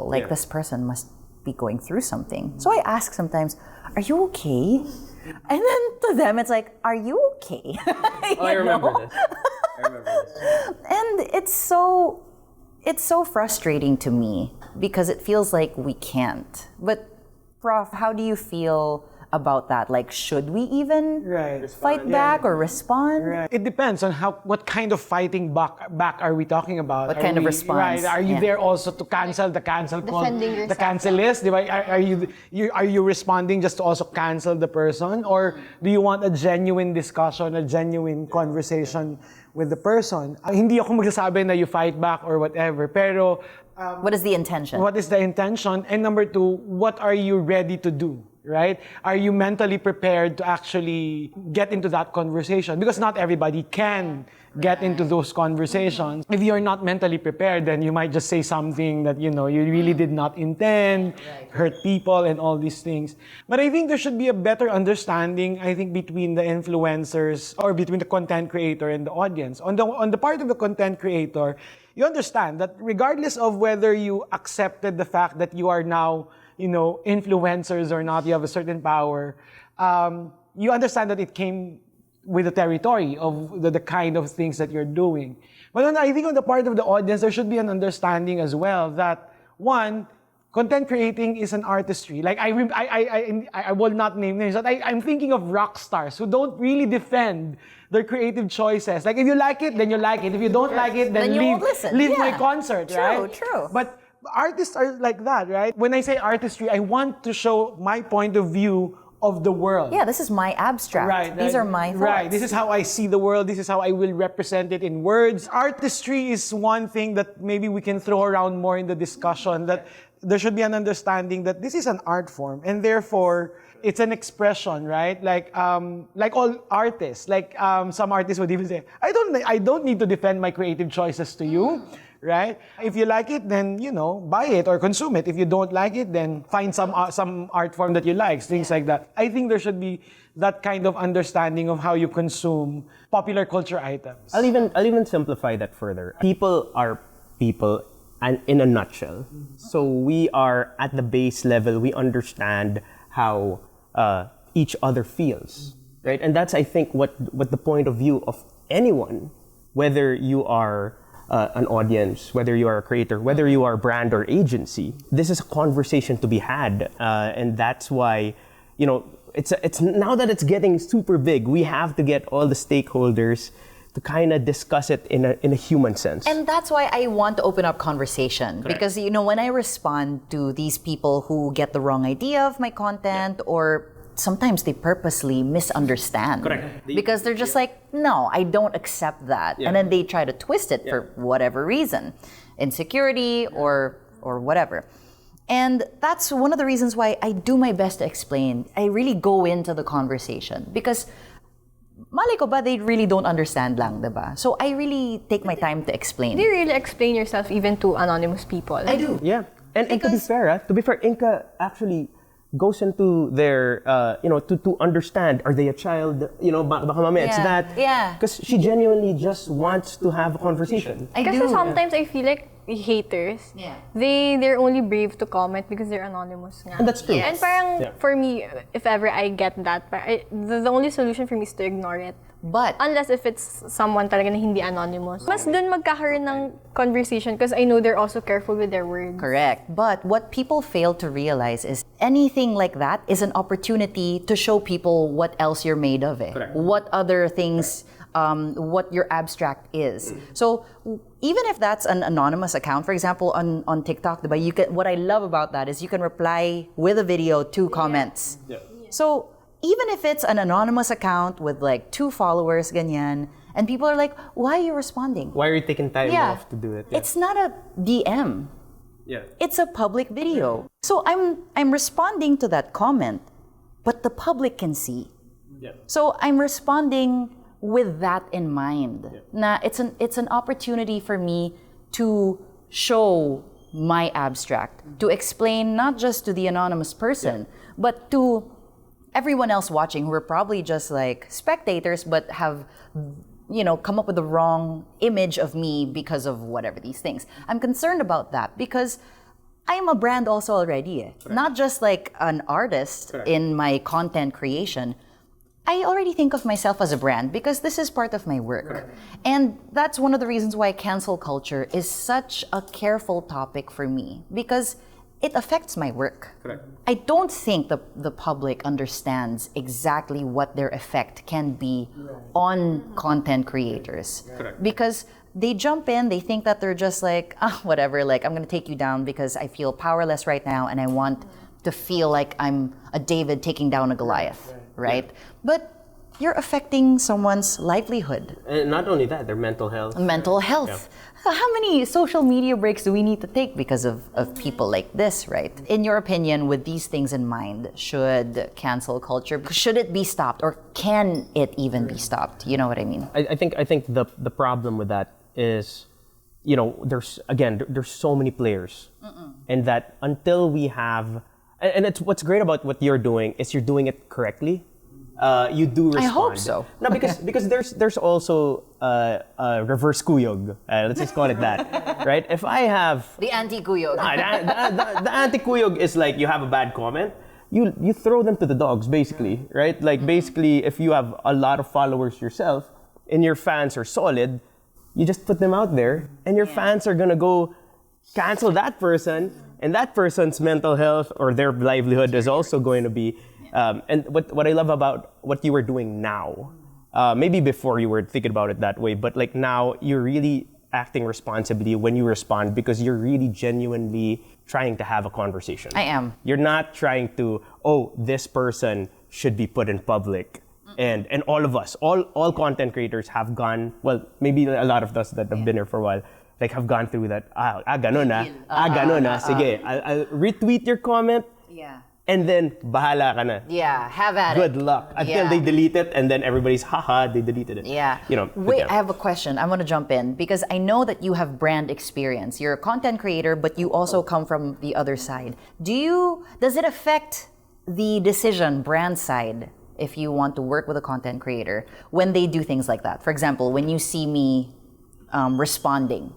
Like this person must be going through something. So I ask sometimes, are you okay? And then to them, it's like, are you okay? I remember this. And it's so frustrating to me because it feels like we can't. But Prof, how do you feel about that? Like, should we even fight back or respond? Right. It depends on what kind of fighting back are we talking about? What kind of response? Right. Are you there also to cancel the cancel Defending the cancel list? Are you responding just to also cancel the person, or do you want a genuine discussion, a genuine conversation with the person? Hindi ako magsasabi na you fight back or whatever, pero what is the intention? What is the intention? And number two, what are you ready to do? Right? Are you mentally prepared to actually get into that conversation? Because not everybody can get into those conversations. If you're not mentally prepared, then you might just say something that, you really did not intend, hurt people and all these things. But I think there should be a better understanding, I think, between the influencers or between the content creator and the audience. On the part of the content creator, you understand that regardless of whether you accepted the fact that you are now influencers or not, you have a certain power, you understand that it came with the territory of the kind of things that you're doing. But I think on the part of the audience, there should be an understanding as well that, one, content creating is an artistry. Like, I will not name names, but I'm thinking of rock stars who don't really defend their creative choices. Like, if you like it, then you like it. If you don't like it, then you won't listen. leave my concert, right? True. But artists are like that, right? When I say artistry, I want to show my point of view of the world. Yeah, this is my abstract. Right. These are my thoughts. Right. This is how I see the world. This is how I will represent it in words. Artistry is one thing that maybe we can throw around more in the discussion, that there should be an understanding that this is an art form, and therefore it's an expression, right? Like all artists. Some artists would even say, I don't need to defend my creative choices to you. Right? If you like it, then, buy it or consume it. If you don't like it, then find some art form that you like, things like that. I think there should be that kind of understanding of how you consume popular culture items. I'll even simplify that further. People are people, and in a nutshell. So we are at the base level. We understand how each other feels, right? And that's, I think, what the point of view of anyone, whether you are an audience, whether you are a creator, whether you are a brand or agency, this is a conversation to be had, and that's why, it's now that it's getting super big, we have to get all the stakeholders to kind of discuss it in a human sense. And that's why I want to open up conversation. Correct. Because, when I respond to these people who get the wrong idea of my content, or sometimes they purposely misunderstand. Correct. Because they're just like, no, I don't accept that. Yeah. And then they try to twist it for whatever reason. Insecurity or whatever. And that's one of the reasons why I do my best to explain. I really go into the conversation. Because malay ko ba, they really don't understand lang, diba? So I really take my time to explain. Do you really explain yourself even to anonymous people? I do. Yeah. And to be fair, Inka actually goes into their, to understand, are they a child? Baka mamaya it's that. Yeah. Because she genuinely just wants to have a conversation. Kasi sometimes I feel like haters, they're only brave to comment because they're anonymous nga. And that's true. And parang, for me, if ever I get that, the only solution for me is to ignore it. But unless if it's someone talaga na hindi anonymous. Mas dun magkakaroon ng conversation because I know they're also careful with their words. Correct. But what people fail to realize is anything like that is an opportunity to show people what else you're made of. Correct. What other things, what your abstract is. So even if that's an anonymous account, for example, on TikTok, diba, what I love about that is you can reply with a video to comments. Yeah. So even if it's an anonymous account with like 2 followers, ganyan, and people are like, why are you responding? Why are you taking time off to do it? Yeah. It's not a DM. Yeah. It's a public video. So I'm responding to that comment, but the public can see. Yeah. So I'm responding with that in mind. Na it's an opportunity for me to show my abstract, to explain not just to the anonymous person, but to everyone else watching who are probably just like spectators but have come up with the wrong image of me because of whatever these things. I'm concerned about that because I am a brand also already. Not just like an artist in my content creation. I already think of myself as a brand because this is part of my work. And that's one of the reasons why cancel culture is such a careful topic for me because it affects my work. Correct. I don't think the public understands exactly what their effect can be on content creators. Correct. Because they jump in, they think that they're just like, whatever, like I'm gonna take you down because I feel powerless right now and I want to feel like I'm a David taking down a Goliath, right? But you're affecting someone's livelihood. And not only that, their mental health. Mental health. How many social media breaks do we need to take because of people like this, right? In your opinion, with these things in mind, should cancel culture, should it be stopped or can it even be stopped? You know what I mean? I think the problem with that is, there's so many players, and that until we have, and it's what's great about what you're doing is you're doing it correctly. You do respond. I hope so. No, because there's also a reverse kuyog. Let's just call it that, right? If I have The anti-kuyog. the anti-kuyog is like you have a bad comment, you throw them to the dogs, basically, right? Like basically, if you have a lot of followers yourself and your fans are solid, you just put them out there, and your fans are gonna go cancel that person, and that person's mental health or their livelihood is also going to be. And what I love about what you were doing now, maybe before you were thinking about it that way, but like now you're really acting responsibly when you respond because you're really genuinely trying to have a conversation. I am. You're not trying to, this person should be put in public. And all of us, all content creators have gone, well, maybe a lot of us that have been here for a while, like have gone through that, ganun na, sige, I'll retweet your comment. Yeah. And then, bahala ka na. Yeah, have at it. Good luck. Until they delete it, and then everybody's, they deleted it. Yeah. Wait, I have a question. I'm going to jump in because I know that you have brand experience. You're a content creator, but you also come from the other side. Does it affect the decision, brand side, if you want to work with a content creator, when they do things like that? For example, when you see me responding,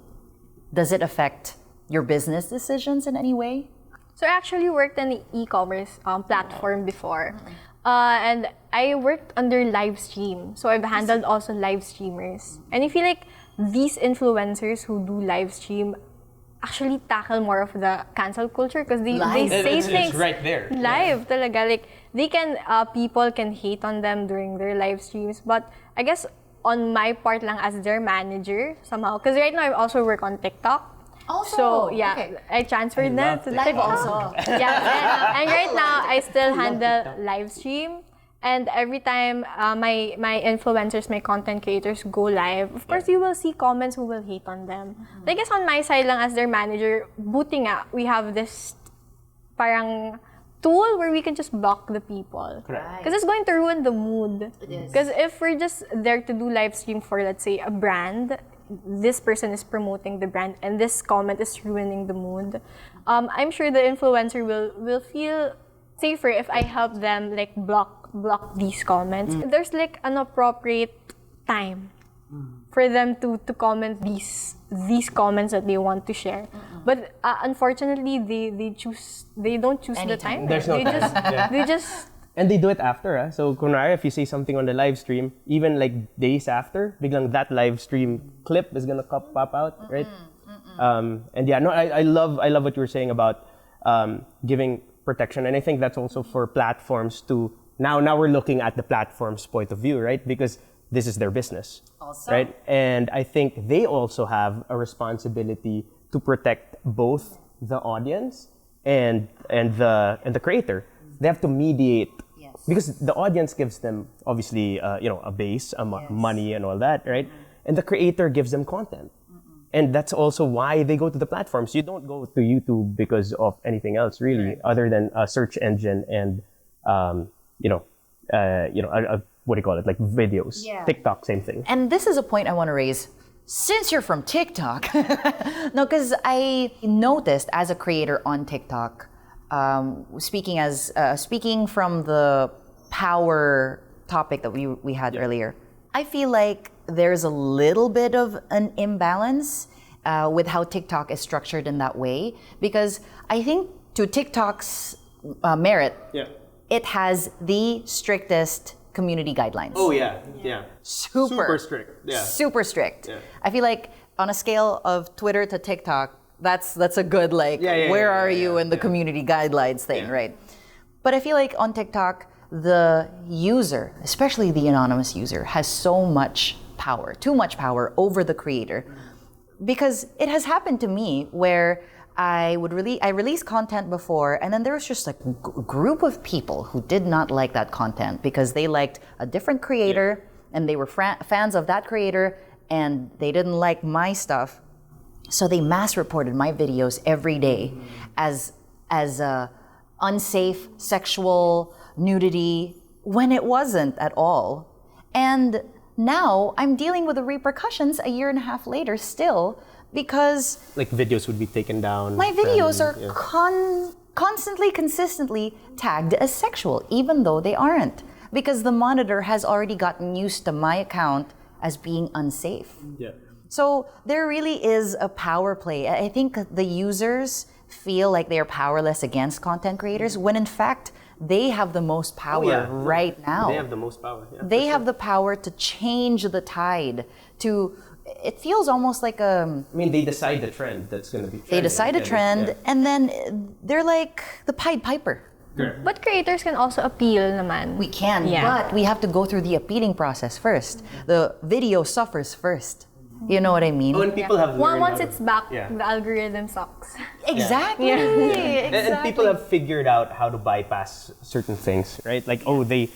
does it affect your business decisions in any way? So I actually worked in the e-commerce platform before. And I worked under live stream. So I've handled also live streamers. And I feel like these influencers who do live stream actually tackle more of the cancel culture because they say things right there. Live talaga. Like they can, people can hate on them during their live streams. But I guess on my part lang as their manager somehow. Because right now I also work on TikTok. Also, so yeah, okay. I transferred that to Live TikTok. also. Yeah, and right now I still handle live stream. And every time my influencers, my content creators go live, of course you will see comments who will hate on them. I guess on my side lang as their manager, buti nga, we have this parang tool where we can just block the people. Because it's going to ruin the mood. Because if we're just there to do live stream for, let's say, a brand, this person is promoting the brand and this comment is ruining the mood. I'm sure the influencer will feel safer if I help them like block these comments. There's like an appropriate time for them to comment these comments that they want to share. But unfortunately they don't choose the time. There's no time. They just and they do it after. So kunwari, if you say something on the live stream, even like days after, biglang that live stream clip is gonna pop out, right? And yeah, no, I love what you were saying about giving protection, and I think that's also for platforms to now we're looking at the platform's point of view, right? Because this is their business, also. Right? And I think they also have a responsibility to protect both the audience and the creator. They have to mediate. Because the audience gives them obviously a base, money and all that, right? And the creator gives them content. And that's also why they go to the platforms. You don't go to YouTube because of anything else, really, other than a search engine and, what do you call it, like videos. Yeah. TikTok, same thing. And this is a point I want to raise. Since you're from TikTok, no, because I noticed as a creator on TikTok, speaking from the power topic that we had earlier, I feel like there's a little bit of an imbalance with how TikTok is structured in that way, because I think to TikTok's merit, it has the strictest community guidelines. Oh yeah. Super strict. Yeah. Super strict. Yeah. I feel like on a scale of Twitter to TikTok, that's a good where are you in the community guidelines thing, right? But I feel like on TikTok, the user, especially the anonymous user, has so much power, too much power over the creator. Because it has happened to me where I released content before, and then there was just a group of people who did not like that content because they liked a different creator and they were fans of that creator and they didn't like my stuff. So they mass reported my videos every day as unsafe, sexual, nudity, when it wasn't at all. And now I'm dealing with the repercussions a year and a half later still, because like videos would be taken down. My videos are consistently tagged as sexual, even though they aren't, because the monitor has already gotten used to my account as being unsafe. Yeah. So there really is a power play. I think the users feel like they're powerless against content creators, when in fact they have the most power right now. They have the most power. Yeah, they have the power to change the tide. It feels almost like a... I mean, they decide the trend that's going to be trending. They decide a trend, and then they're like the Pied Piper. But creators can also appeal naman. We can, but we have to go through the appealing process first. The video suffers first. You know what I mean? Oh, and people have learned once it's back, the algorithm sucks. Exactly. Exactly. And people have figured out how to bypass certain things, right? Like, they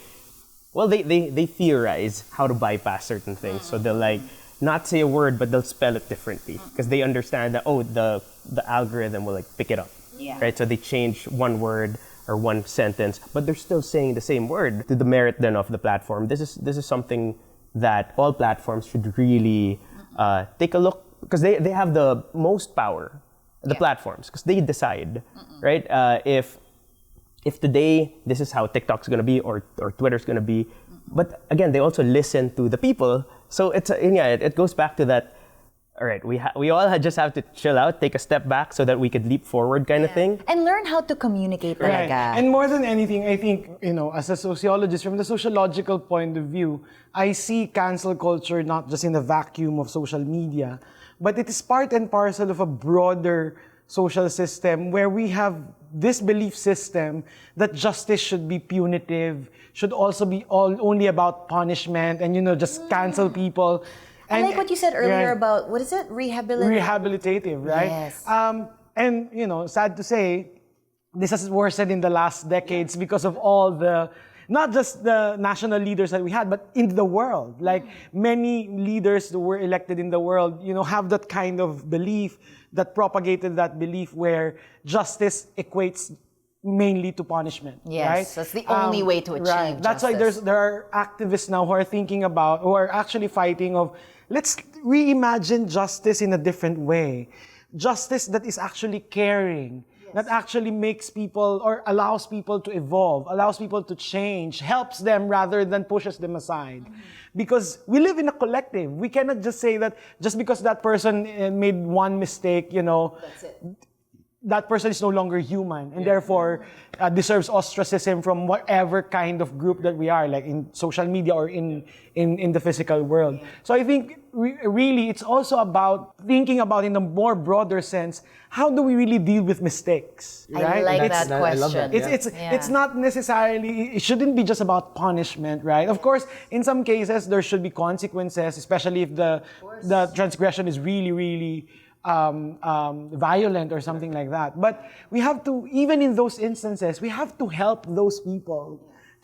theorize how to bypass certain things. So they'll not say a word, but they'll spell it differently because they understand that the algorithm will pick it up, right? So they change one word or one sentence, but they're still saying the same word. To the merit then of the platform, this is something that all platforms should really take a look, because they have the most power, the platforms, because they decide, right? If today this is how TikTok's gonna be or Twitter's gonna be, but again they also listen to the people. So it goes back to that. All right, we all just have to chill out, take a step back so that we could leap forward kind of thing. And learn how to communicate Right. talaga. And more than anything, I think, as a sociologist, from the sociological point of view, I see cancel culture not just in the vacuum of social media, but it is part and parcel of a broader social system where we have this belief system that justice should be punitive, should also be only about punishment, and just cancel people. I like what you said earlier about, what is it? Rehabilitative, right? Yes. And, sad to say, this has worsened in the last decades because of all the, not just the national leaders that we had, but in the world. Like, many leaders that were elected in the world, have that kind of belief, that propagated that belief where justice equates mainly to punishment. Yes, right? that's the only way to achieve That's why justice. there are activists now who are thinking about, who are actually fighting of, let's reimagine justice in a different way. Justice that is actually caring, that actually makes people or allows people to evolve, allows people to change, helps them rather than pushes them aside. Because we live in a collective. We cannot just say that just because that person made one mistake, That's it. that person is no longer human and therefore deserves ostracism from whatever kind of group that we are, like in social media or in the physical world. So I think really it's also about thinking about, in a more broader sense, how do we really deal with mistakes, right? I like that I question. love that. It's not necessarily, it shouldn't be just about punishment, right? Of course, in some cases there should be consequences, especially if the transgression is really, really violent or something like that. But we have to, even in those instances, we have to help those people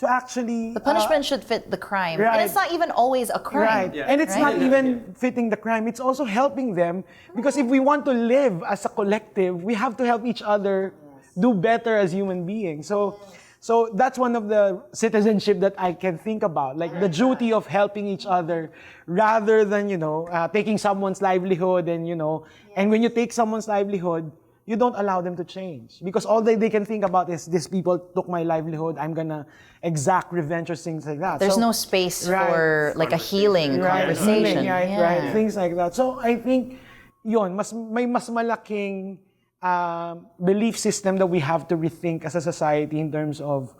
actually The punishment should fit the crime. right. And it's not even always a crime. Right. And it's not even fitting the crime. It's also helping them because if we want to live as a collective, we have to help each other do better as human beings. So that's one of the citizenship that I can think about, like the duty of helping each other rather than, taking someone's livelihood and when you take someone's livelihood, you don't allow them to change because all they can think about is these people took my livelihood, I'm gonna exact revenge or things like that. There's no space for like a healing conversation. Right, things like that. So I think may mas malaking belief system that we have to rethink as a society in terms of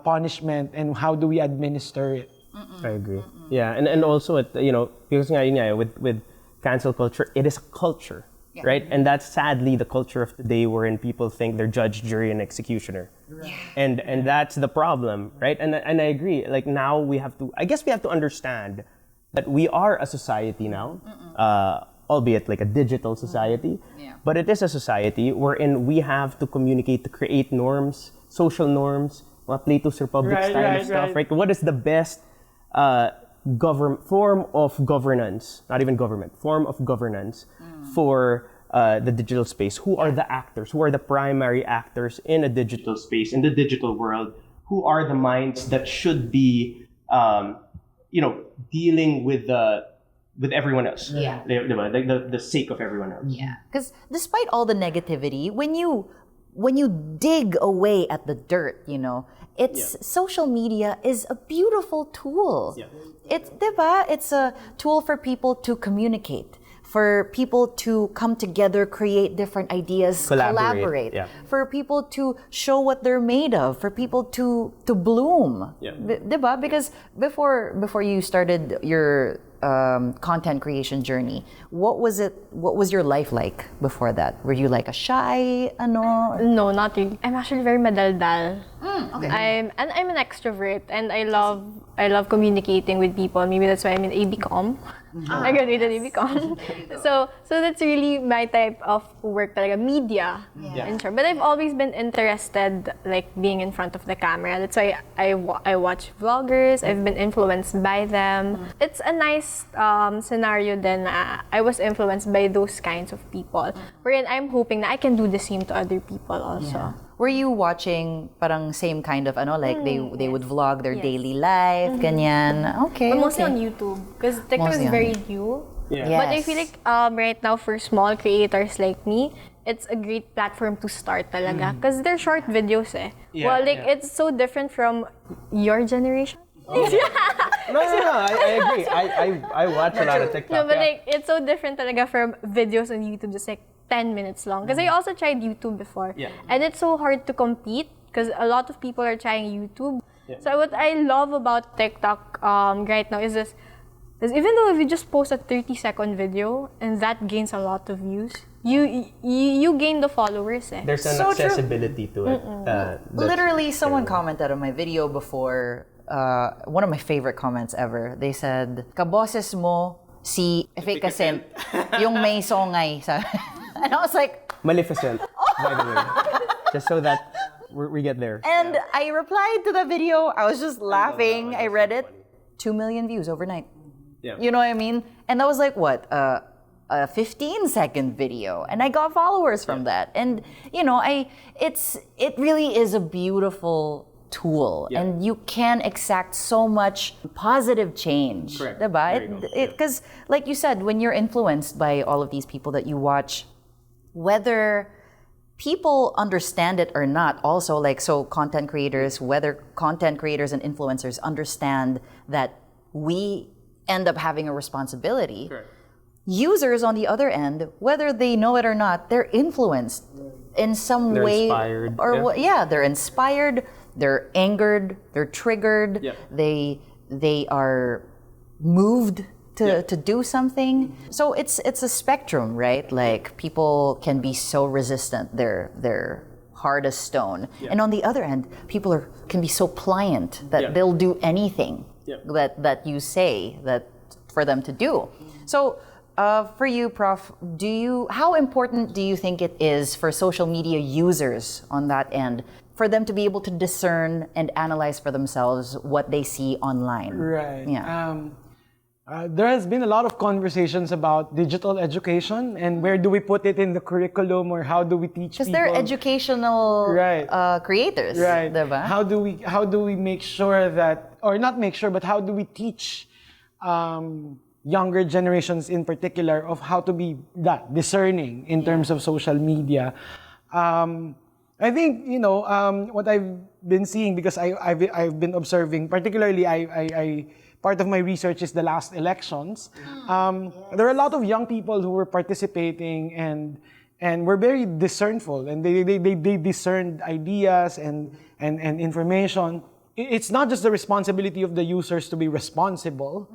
punishment and how do we administer it. I agree. Yeah, and also because with cancel culture, it is a culture. Yeah. Right? And that's sadly the culture of today wherein people think they're judge, jury, and executioner. Right. And that's the problem, right? And I agree. Like now we have to understand that we are a society now, albeit like a digital society, but it is a society wherein we have to communicate to create norms, social norms, mga Plato's Republic style of stuff, right? What is the best form of governance, not even government, form of governance for the digital space? Who are the actors? Who are the primary actors in a digital space, in the digital world? Who are the minds that should be, dealing with everyone else? Yeah. Like the sake of everyone else. Yeah. Because despite all the negativity, when you dig away at the dirt, social media is a beautiful tool. Yeah. It's a tool for people to communicate, for people to come together, create different ideas, collaborate. Yeah. For people to show what they're made of, for people to bloom. Yeah. Because before you started your content creation journey, what was your life like before that? Were you like a shy No, not really. I'm actually very madaldal. Okay. I'm an extrovert and I love communicating with people. Maybe that's why I'm in ABCom. I graduated ABCom. So that's really my type of work, talaga, media. In short. But I've always been interested like being in front of the camera. That's why I watch vloggers. I've been influenced by them. It's a nice scenario then I was influenced by those kinds of people. Wherein I'm hoping that I can do the same to other people also. Yeah. Were you watching parang same kind of like they would vlog their daily life, ganyan? Okay. But mostly on YouTube because TikTok is very new. Yeah. Yes. But I feel like right now for small creators like me, it's a great platform to start talaga because they're short videos it's so different from your generation. No, I agree. I watch a lot of TikTok. No, but it's so different talaga from videos on YouTube, just like 10 minutes long. Because I also tried YouTube before. Yeah. And it's so hard to compete because a lot of people are trying YouTube. Yeah. So what I love about TikTok right now is this. Is even though if you just post a 30-second video and that gains a lot of views, you gain the followers. There's an accessibility to it. Literally, someone commented on my video before. One of my favorite comments ever. They said, "Kaboses mo si efficacent, yung may songay." And I was like, Maleficent, by the way. Just so that we get there. And I replied to the video. I was just laughing. I read it. 2 million views overnight. Yeah. You know what I mean? And that was like what? A 15-second video. And I got followers from that. And it really is a beautiful tool, and you can exact so much positive change. Correct. Because like you said, when you're influenced by all of these people that you watch, whether people understand it or not, also content creators, whether content creators and influencers understand that we end up having a responsibility. Correct. Users on the other end, whether they know it or not, they're influenced in some way. Inspired. Or they're inspired. They're angered, they're triggered, they are moved to do something. So it's a spectrum, right? Like people can be so resistant, they're hard as stone. Yeah. And on the other end, people can be so pliant that they'll do anything that you say that for them to do. So for you, Prof, how important do you think it is for social media users on that end for them to be able to discern and analyze for themselves what they see online. Right. Yeah. There has been a lot of conversations about digital education and where do we put it in the curriculum or how do we teach people. Because they're educational creators, right? Diba? How do we make sure that, or not make sure, but how do we teach younger generations in particular of how to be that discerning in terms of social media? I think what I've been seeing, because I've been observing, particularly I part of my research is the last elections. There are a lot of young people who were participating and were very discernful, and they discerned ideas and information. It's not just the responsibility of the users to be responsible.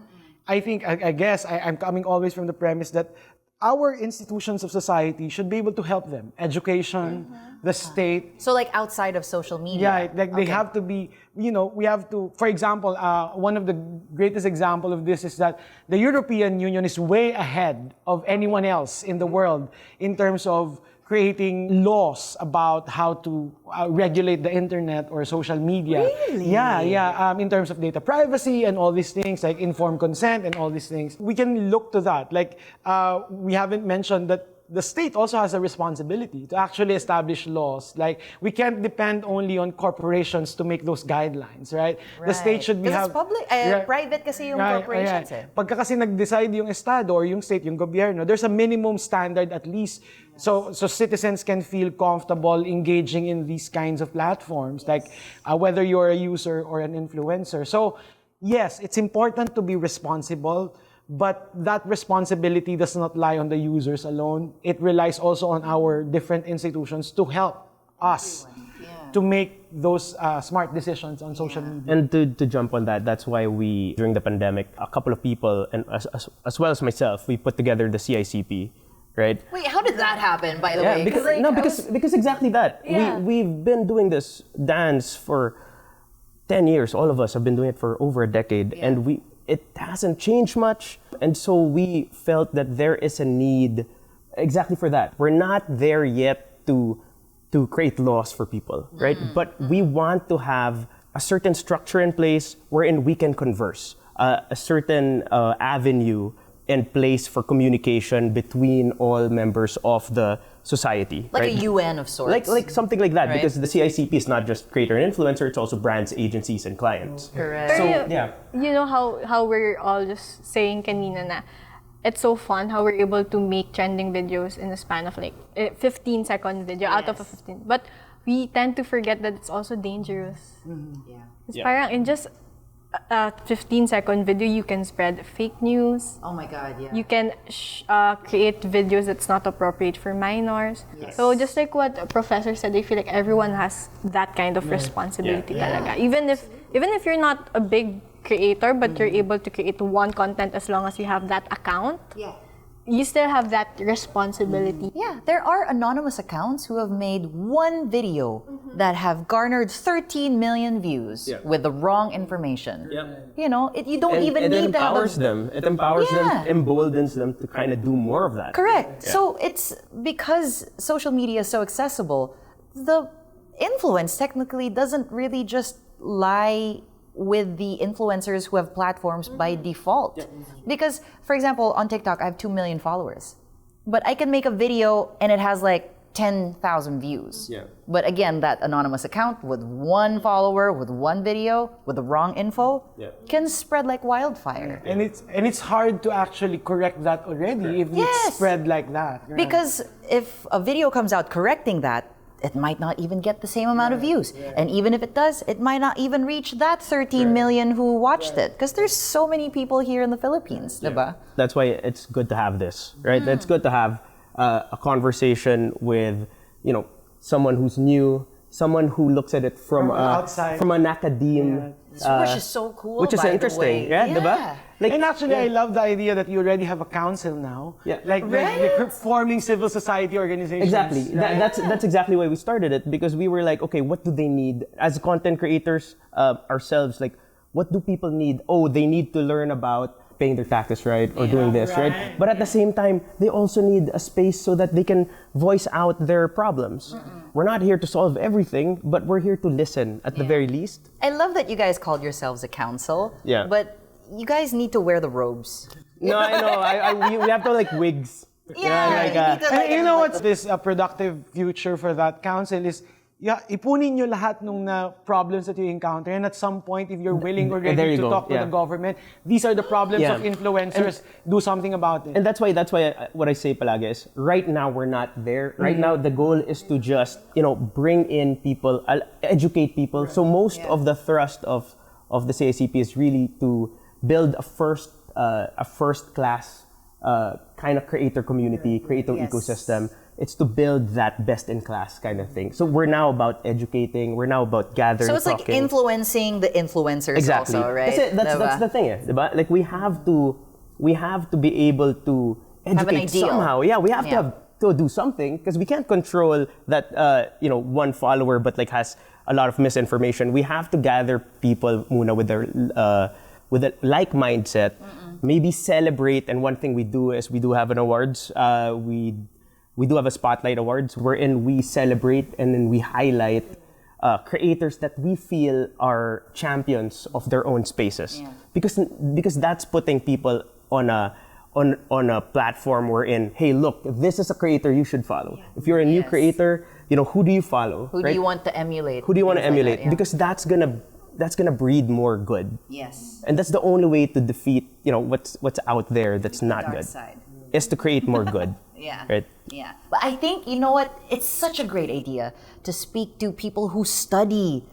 I think, I guess, I'm coming always from the premise that our institutions of society should be able to help them. Education, the state. So like outside of social media. Yeah, like they have to be, we have to, for example, one of the greatest example of this is that the European Union is way ahead of anyone else in the world in terms of creating laws about how to regulate the internet or social media. Really? Yeah. In terms of data privacy and all these things, like informed consent and all these things. We can look to that. Like, we haven't mentioned that the state also has a responsibility to actually establish laws. Like, we can't depend only on corporations to make those guidelines, right? The state should be... Because it's public, private kasi yung corporations eh. Pagka kasi nag-decide yung estado or yung state, yung gobyerno, there's a minimum standard at least so citizens can feel comfortable engaging in these kinds of platforms, like whether you're a user or an influencer. So, yes, it's important to be responsible, but that responsibility does not lie on the users alone. It relies also on our different institutions to help us to make those smart decisions on social media. And to jump on that, that's why we, during the pandemic, a couple of people, and as well as myself, we put together the CICP, right? Wait, how did that happen, by the way? Because exactly that. Yeah. We've been doing this dance for 10 years. All of us have been doing it for over a decade, and it hasn't changed much. And so we felt that there is a need exactly for that. We're not there yet to create laws for people, right? But we want to have a certain structure in place wherein we can converse, a certain avenue and place for communication between all members of the society. Like right? a UN of sorts. Like something like that, Right. because the CICP is not just creator and influencer, it's also brands, agencies, and clients. Correct. So, Pero yeah. You know how we're all just saying kanina na it's so fun how we're able to make trending videos in the span of like 15-second video out of a 15. But we tend to forget that it's also dangerous. It's parang in just a 15-second video, you can spread fake news. Oh my God, yeah. You can create videos that's not appropriate for minors. Yes. So just like what a professor said, I feel like everyone has that kind of responsibility talaga. Even if you're not a big creator, but you're able to create one content as long as you have that account, you still have that responsibility. Yeah, there are anonymous accounts who have made one video that have garnered 13 million views with the wrong information. You know, you don't even need to have It empowers them, emboldens them to kind of do more of that. Correct. So it's because social media is so accessible, the influence technically doesn't really just lie with the influencers who have platforms by default. Because, for example, on TikTok, I have 2 million followers. But I can make a video and it has like 10,000 views. But again, that anonymous account with one follower, with one video, with the wrong info, can spread like wildfire. And it's hard to actually correct that already if it's spread like that. Right? Because if a video comes out correcting that, it might not even get the same amount of views. And even if it does, it might not even reach that 13 million who watched it. Because there's so many people here in the Philippines, diba? That's why it's good to have this, right? It's good to have a conversation with, someone who's new, someone who looks at it from outside, from an academe. Which is so cool, Which is by interesting, the way. diba? Like, and actually, I love the idea that you already have a council now. Like Right? the forming civil society organizations. Exactly. Right? That's exactly why we started it, because we were like, okay, what do they need as content creators ourselves? Like, what do people need? Oh, they need to learn about paying their taxes right or doing this right. But at the same time, they also need a space so that they can voice out their problems. We're not here to solve everything, but we're here to listen at the very least. I love that you guys called yourselves a council. Yeah. But you guys need to wear the robes. No, I know. We have to like wigs. Yeah, like, you need to, like, And you know what's this productive future for that council is, ipunin nyo lahat ng problems that you encounter, and at some point, if you're willing or ready to talk to the government, these are the problems of influencers, do something about it. And that's why what I say palagi is, right now we're not there. Right now the goal is to just, bring in people, educate people. So most of the thrust of the CICP is really to build a first class kind of creator community, creator ecosystem. It's to build that best-in-class kind of thing. So we're now about educating. We're now about gathering, So it's talking. like influencing the influencers Exactly. also, right? That's the thing, diba? Like we have to be able to educate somehow. Yeah, we have to do something because we can't control that one follower but like has a lot of misinformation. We have to gather people muna with a like mindset. Maybe celebrate, and one thing we do is we do have an awards. We do have a Spotlight Awards wherein we celebrate and then we highlight creators that we feel are champions of their own spaces. Because that's putting people on a platform wherein, hey, look, this is a creator you should follow. If you're a new creator, who do you follow? Who do you want to emulate? Who do you want to emulate? Like that, Because that's gonna breed more good. Yes. And that's the only way to defeat, what's out there that's not Dark good. side. Is to create more good. Yeah. Right? Yeah. But I think, you know what? It's such a great idea to speak to people who study.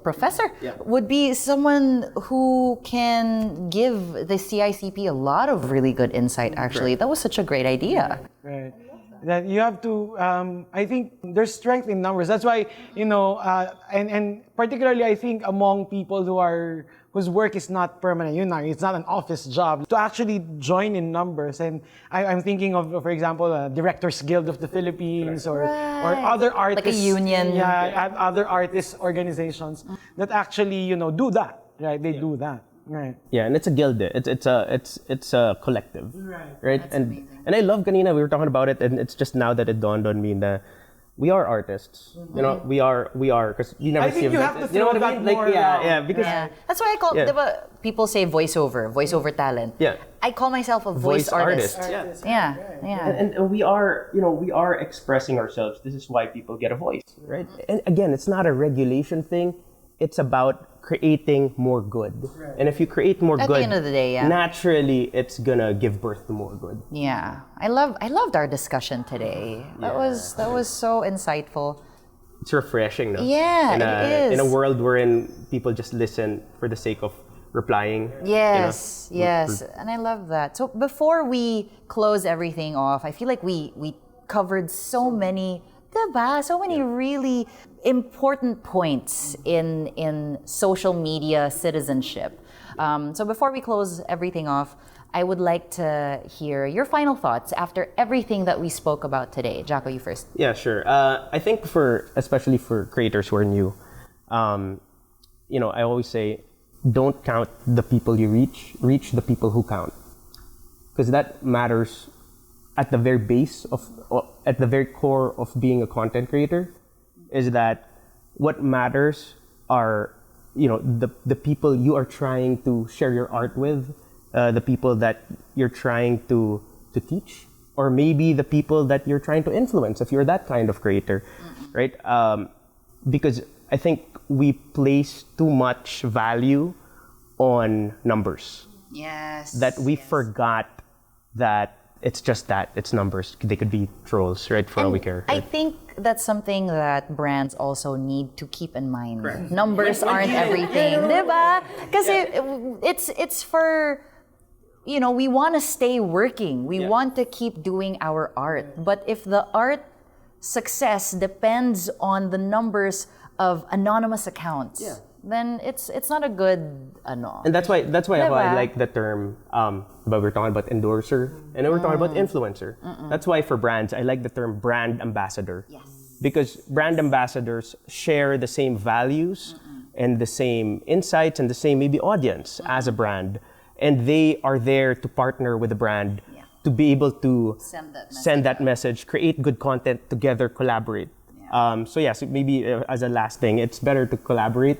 Professor would be someone who can give the CICP a lot of really good insight, actually. That was such a great idea. Right. That you have to, I think there's strength in numbers. That's why, and particularly I think among people whose work is not permanent, it's not an office job, to actually join in numbers. And I'm thinking of, for example, Directors Guild of the Philippines or other artists. Like a union. Yeah, other artist organizations that actually, do that, right? They do that. Right. Yeah, and it's a guild. It's a collective. Right. That's and amazing. and I love kanina we were talking about it, and it's just now that it dawned on me that we are artists. We are because you never I see think you have to you know what I throw mean? that Like more because That's why I call people say voiceover talent. Yeah. I call myself a voice artist. Yeah. Yeah. And we are expressing ourselves. This is why people get a voice, right? And again, it's not a regulation thing. It's about creating more good. And if you create more At good, the end of the day, naturally it's gonna give birth to more good. Yeah. I loved our discussion today. That was so insightful. It's refreshing, no? Yeah, it is. In a world wherein people just listen for the sake of replying. Yes, yes. And I love that. So before we close everything off, I feel like we covered so many really important points in social media citizenship. So before we close everything off, I would like to hear your final thoughts after everything that we spoke about today. Jaco, you first. Yeah, sure. I think especially for creators who are new, I always say, don't count the people you reach the people who count. Because that matters at the very base at the very core of being a content creator, is that what matters are, the people you are trying to share your art with, the people that you're trying to teach, or maybe the people that you're trying to influence if you're that kind of creator, right? Because I think we place too much value on numbers. Yes. That we forgot that it's just that, it's numbers. They could be trolls, right? For all we care. I Right? think that's something that brands also need to keep in mind. Correct. Numbers aren't everything, diba? Because it's for, we want to stay working. We want to keep doing our art. But if the art success depends on the numbers of anonymous accounts, then it's not a good ano. And that's why Diba? I like the term, but we're talking about endorser and then we're talking about influencer. That's why for brands, I like the term brand ambassador. Yes. Because brand ambassadors share the same values and the same insights and the same maybe audience as a brand. And they are there to partner with the brand to be able to send that message, create good content together, collaborate. So maybe as a last thing, it's better to collaborate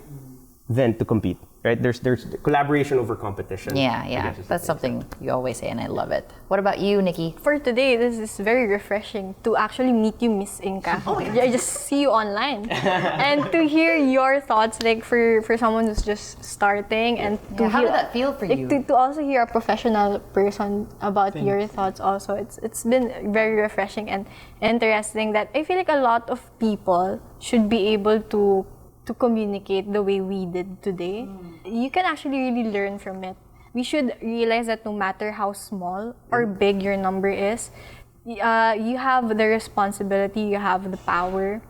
than to compete. Right? There's collaboration over competition. Yeah. That's something you always say, and I love it. What about you, Nikki? For today, this is very refreshing to actually meet you, Miss Inka. I just see you online. And to hear your thoughts, like for someone who's just starting, and to how hear, did that feel for you? to also hear a professional person about your thoughts also. It's been very refreshing and interesting that I feel like a lot of people should be able to communicate the way we did today. You can actually really learn from it. We should realize that no matter how small or big your number is, you have the responsibility, you have the power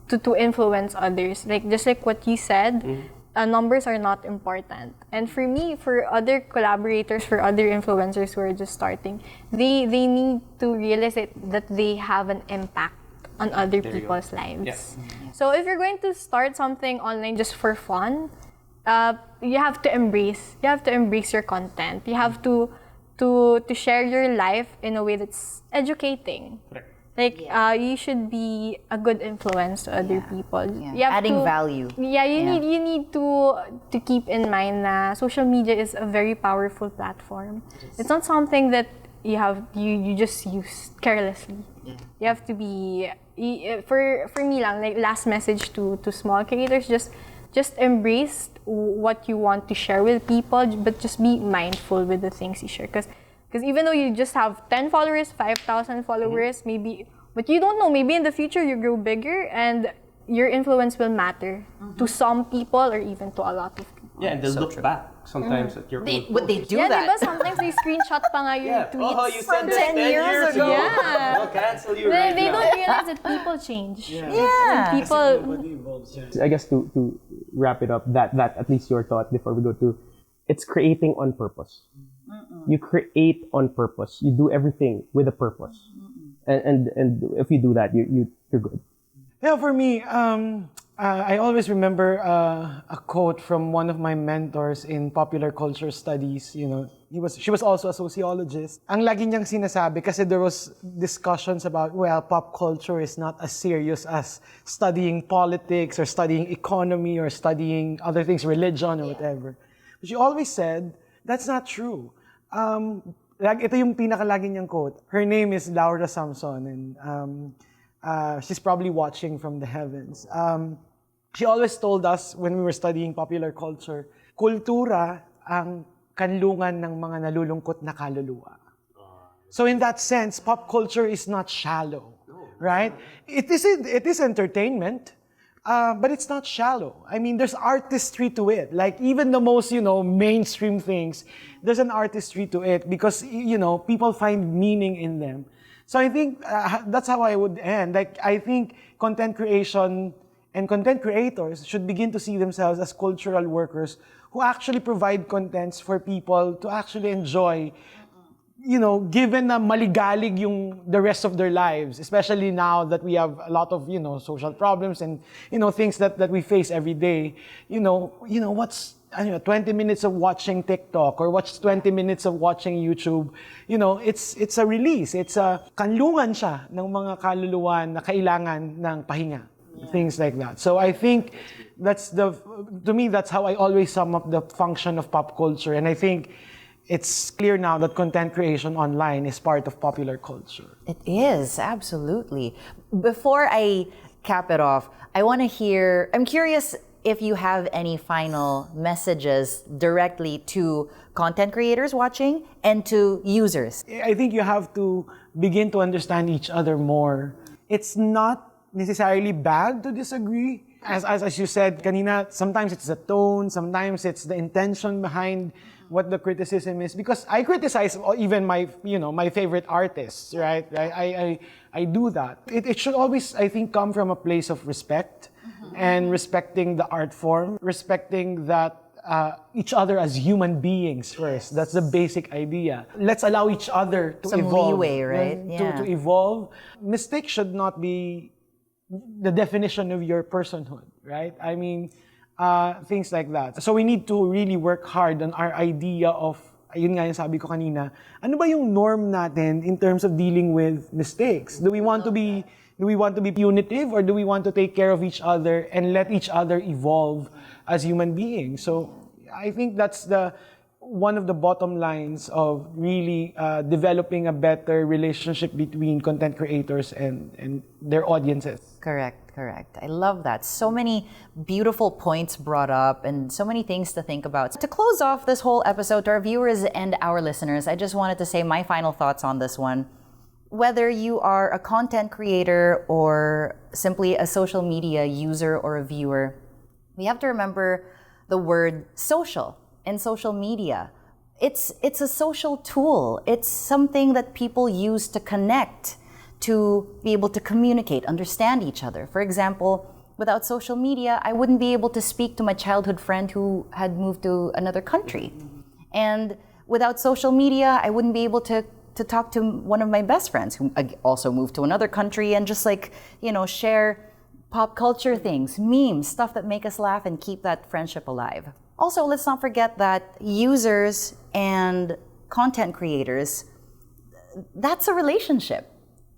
to influence others. Like just like what you said, numbers are not important. And for me, for other collaborators, for other influencers who are just starting, they need to realize that they have an impact on other people's lives. Yes. So if you're going to start something online just for fun, you have to embrace your content. You have to share your life in a way that's educating. Like you should be a good influence to other people. You have Adding value. You need to keep in mind that social media is a very powerful platform. It's not something that you just use carelessly. You have to be for me lang, like last message to small creators, just embrace what you want to share with people, but just be mindful with the things you share, because even though you just have 10 followers, 5,000 followers, maybe, but you don't know, maybe in the future you grow bigger and your influence will matter to some people or even to a lot of people. Yeah, and they'll look back sometimes at your old Would they posts. do Yeah, that? diba sometimes they screenshot pa nga yung tweets you from said this 10 years ago. Yeah. I'll cancel you right They now. don't realize that people change. Yeah. People, I guess to wrap it up, that at least your thought before we go to, it's creating on purpose. You create on purpose. You do everything with a purpose, and if you do that, you're good. Yeah, for me, I always remember a quote from one of my mentors in popular culture studies. You know, she was also a sociologist. Ang lagi niyang sinasabi, kasi there was discussions about, well, pop culture is not as serious as studying politics or studying economy or studying other things, religion or whatever. But she always said, that's not true. Ito yung pinakalagi niyang quote. Her name is Laura Samson, and she's probably watching from the heavens. She always told us when we were studying popular culture, kultura ang kanlungan ng mga nalulungkot na kaluluwa. So in that sense, pop culture is not shallow, right? It is entertainment, but it's not shallow. I mean, there's artistry to it. Like even the most, mainstream things, there's an artistry to it because, people find meaning in them. So I think that's how I would end. Like I think content creation and content creators should begin to see themselves as cultural workers who actually provide contents for people to actually enjoy, given na maligalig the rest of their lives, especially now that we have a lot of, social problems and, things that we face every day. What's 20 minutes of watching TikTok or what's 20 minutes of watching YouTube, it's a release. It's a kanlungan siya ng mga kaluluwa na kailangan ng pahinga. Things like that. So I think to me, that's how I always sum up the function of pop culture. And I think it's clear now that content creation online is part of popular culture. It is, absolutely. Before I cap it off, I'm curious if you have any final messages directly to content creators watching and to users. I think you have to begin to understand each other more. It's not necessarily bad to disagree. As you said kanina, sometimes it's the tone, sometimes it's the intention behind what the criticism is. Because I criticize even my favorite artists, right? I do that. It should always, I think, come from a place of respect and respecting the art form, respecting that each other as human beings first. That's the basic idea. Let's allow each other to Some evolve. leeway, right? To evolve. Mistakes should not be the definition of your personhood, right? I mean, things like that. So we need to really work hard on our idea of, yun nga yung sabi ko kanina, ano ba yung norm natin in terms of dealing with mistakes? Do we want to be punitive, or do we want to take care of each other and let each other evolve as human beings? So I think that's one of the bottom lines of really developing a better relationship between content creators and their audiences. Correct. I love that. So many beautiful points brought up and so many things to think about. To close off this whole episode, to our viewers and our listeners, I just wanted to say my final thoughts on this one. Whether you are a content creator or simply a social media user or a viewer, we have to remember the word social and social media. It's a social tool. It's something that people use to connect, to be able to communicate, understand each other. For example, without social media, I wouldn't be able to speak to my childhood friend who had moved to another country. And without social media, I wouldn't be able to talk to one of my best friends who also moved to another country and just share pop culture things, memes, stuff that make us laugh and keep that friendship alive. Also, let's not forget that users and content creators, that's a relationship.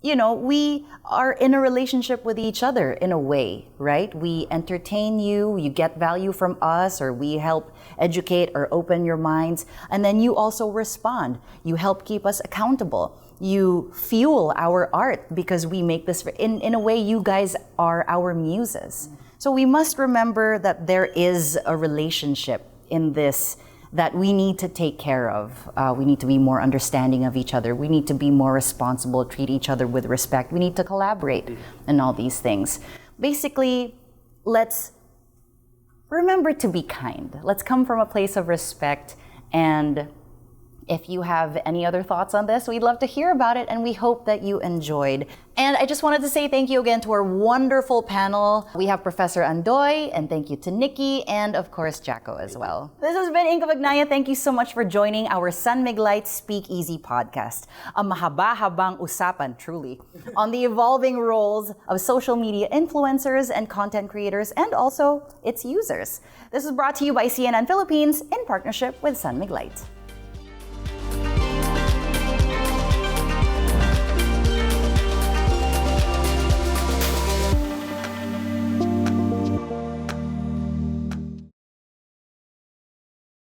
We are in a relationship with each other in a way, right? We entertain you, you get value from us, or we help educate or open your minds. And then you also respond. You help keep us accountable. You fuel our art because we make this, in a way, you guys are our muses. So we must remember that there is a relationship in this that we need to take care of. We need to be more understanding of each other. We need to be more responsible, treat each other with respect. We need to collaborate and all these things. Basically, let's remember to be kind. Let's come from a place of respect. And if you have any other thoughts on this, we'd love to hear about it, and we hope that you enjoyed. And I just wanted to say thank you again to our wonderful panel. We have Professor Andoy, and thank you to Nikki, and of course, Jacko as well. This has been Inka Magnaya. Thank you so much for joining our San Miglite Speakeasy podcast. A mahaba-habang usapan, truly, on the evolving roles of social media influencers and content creators, and also its users. This is brought to you by CNN Philippines in partnership with San Miglite.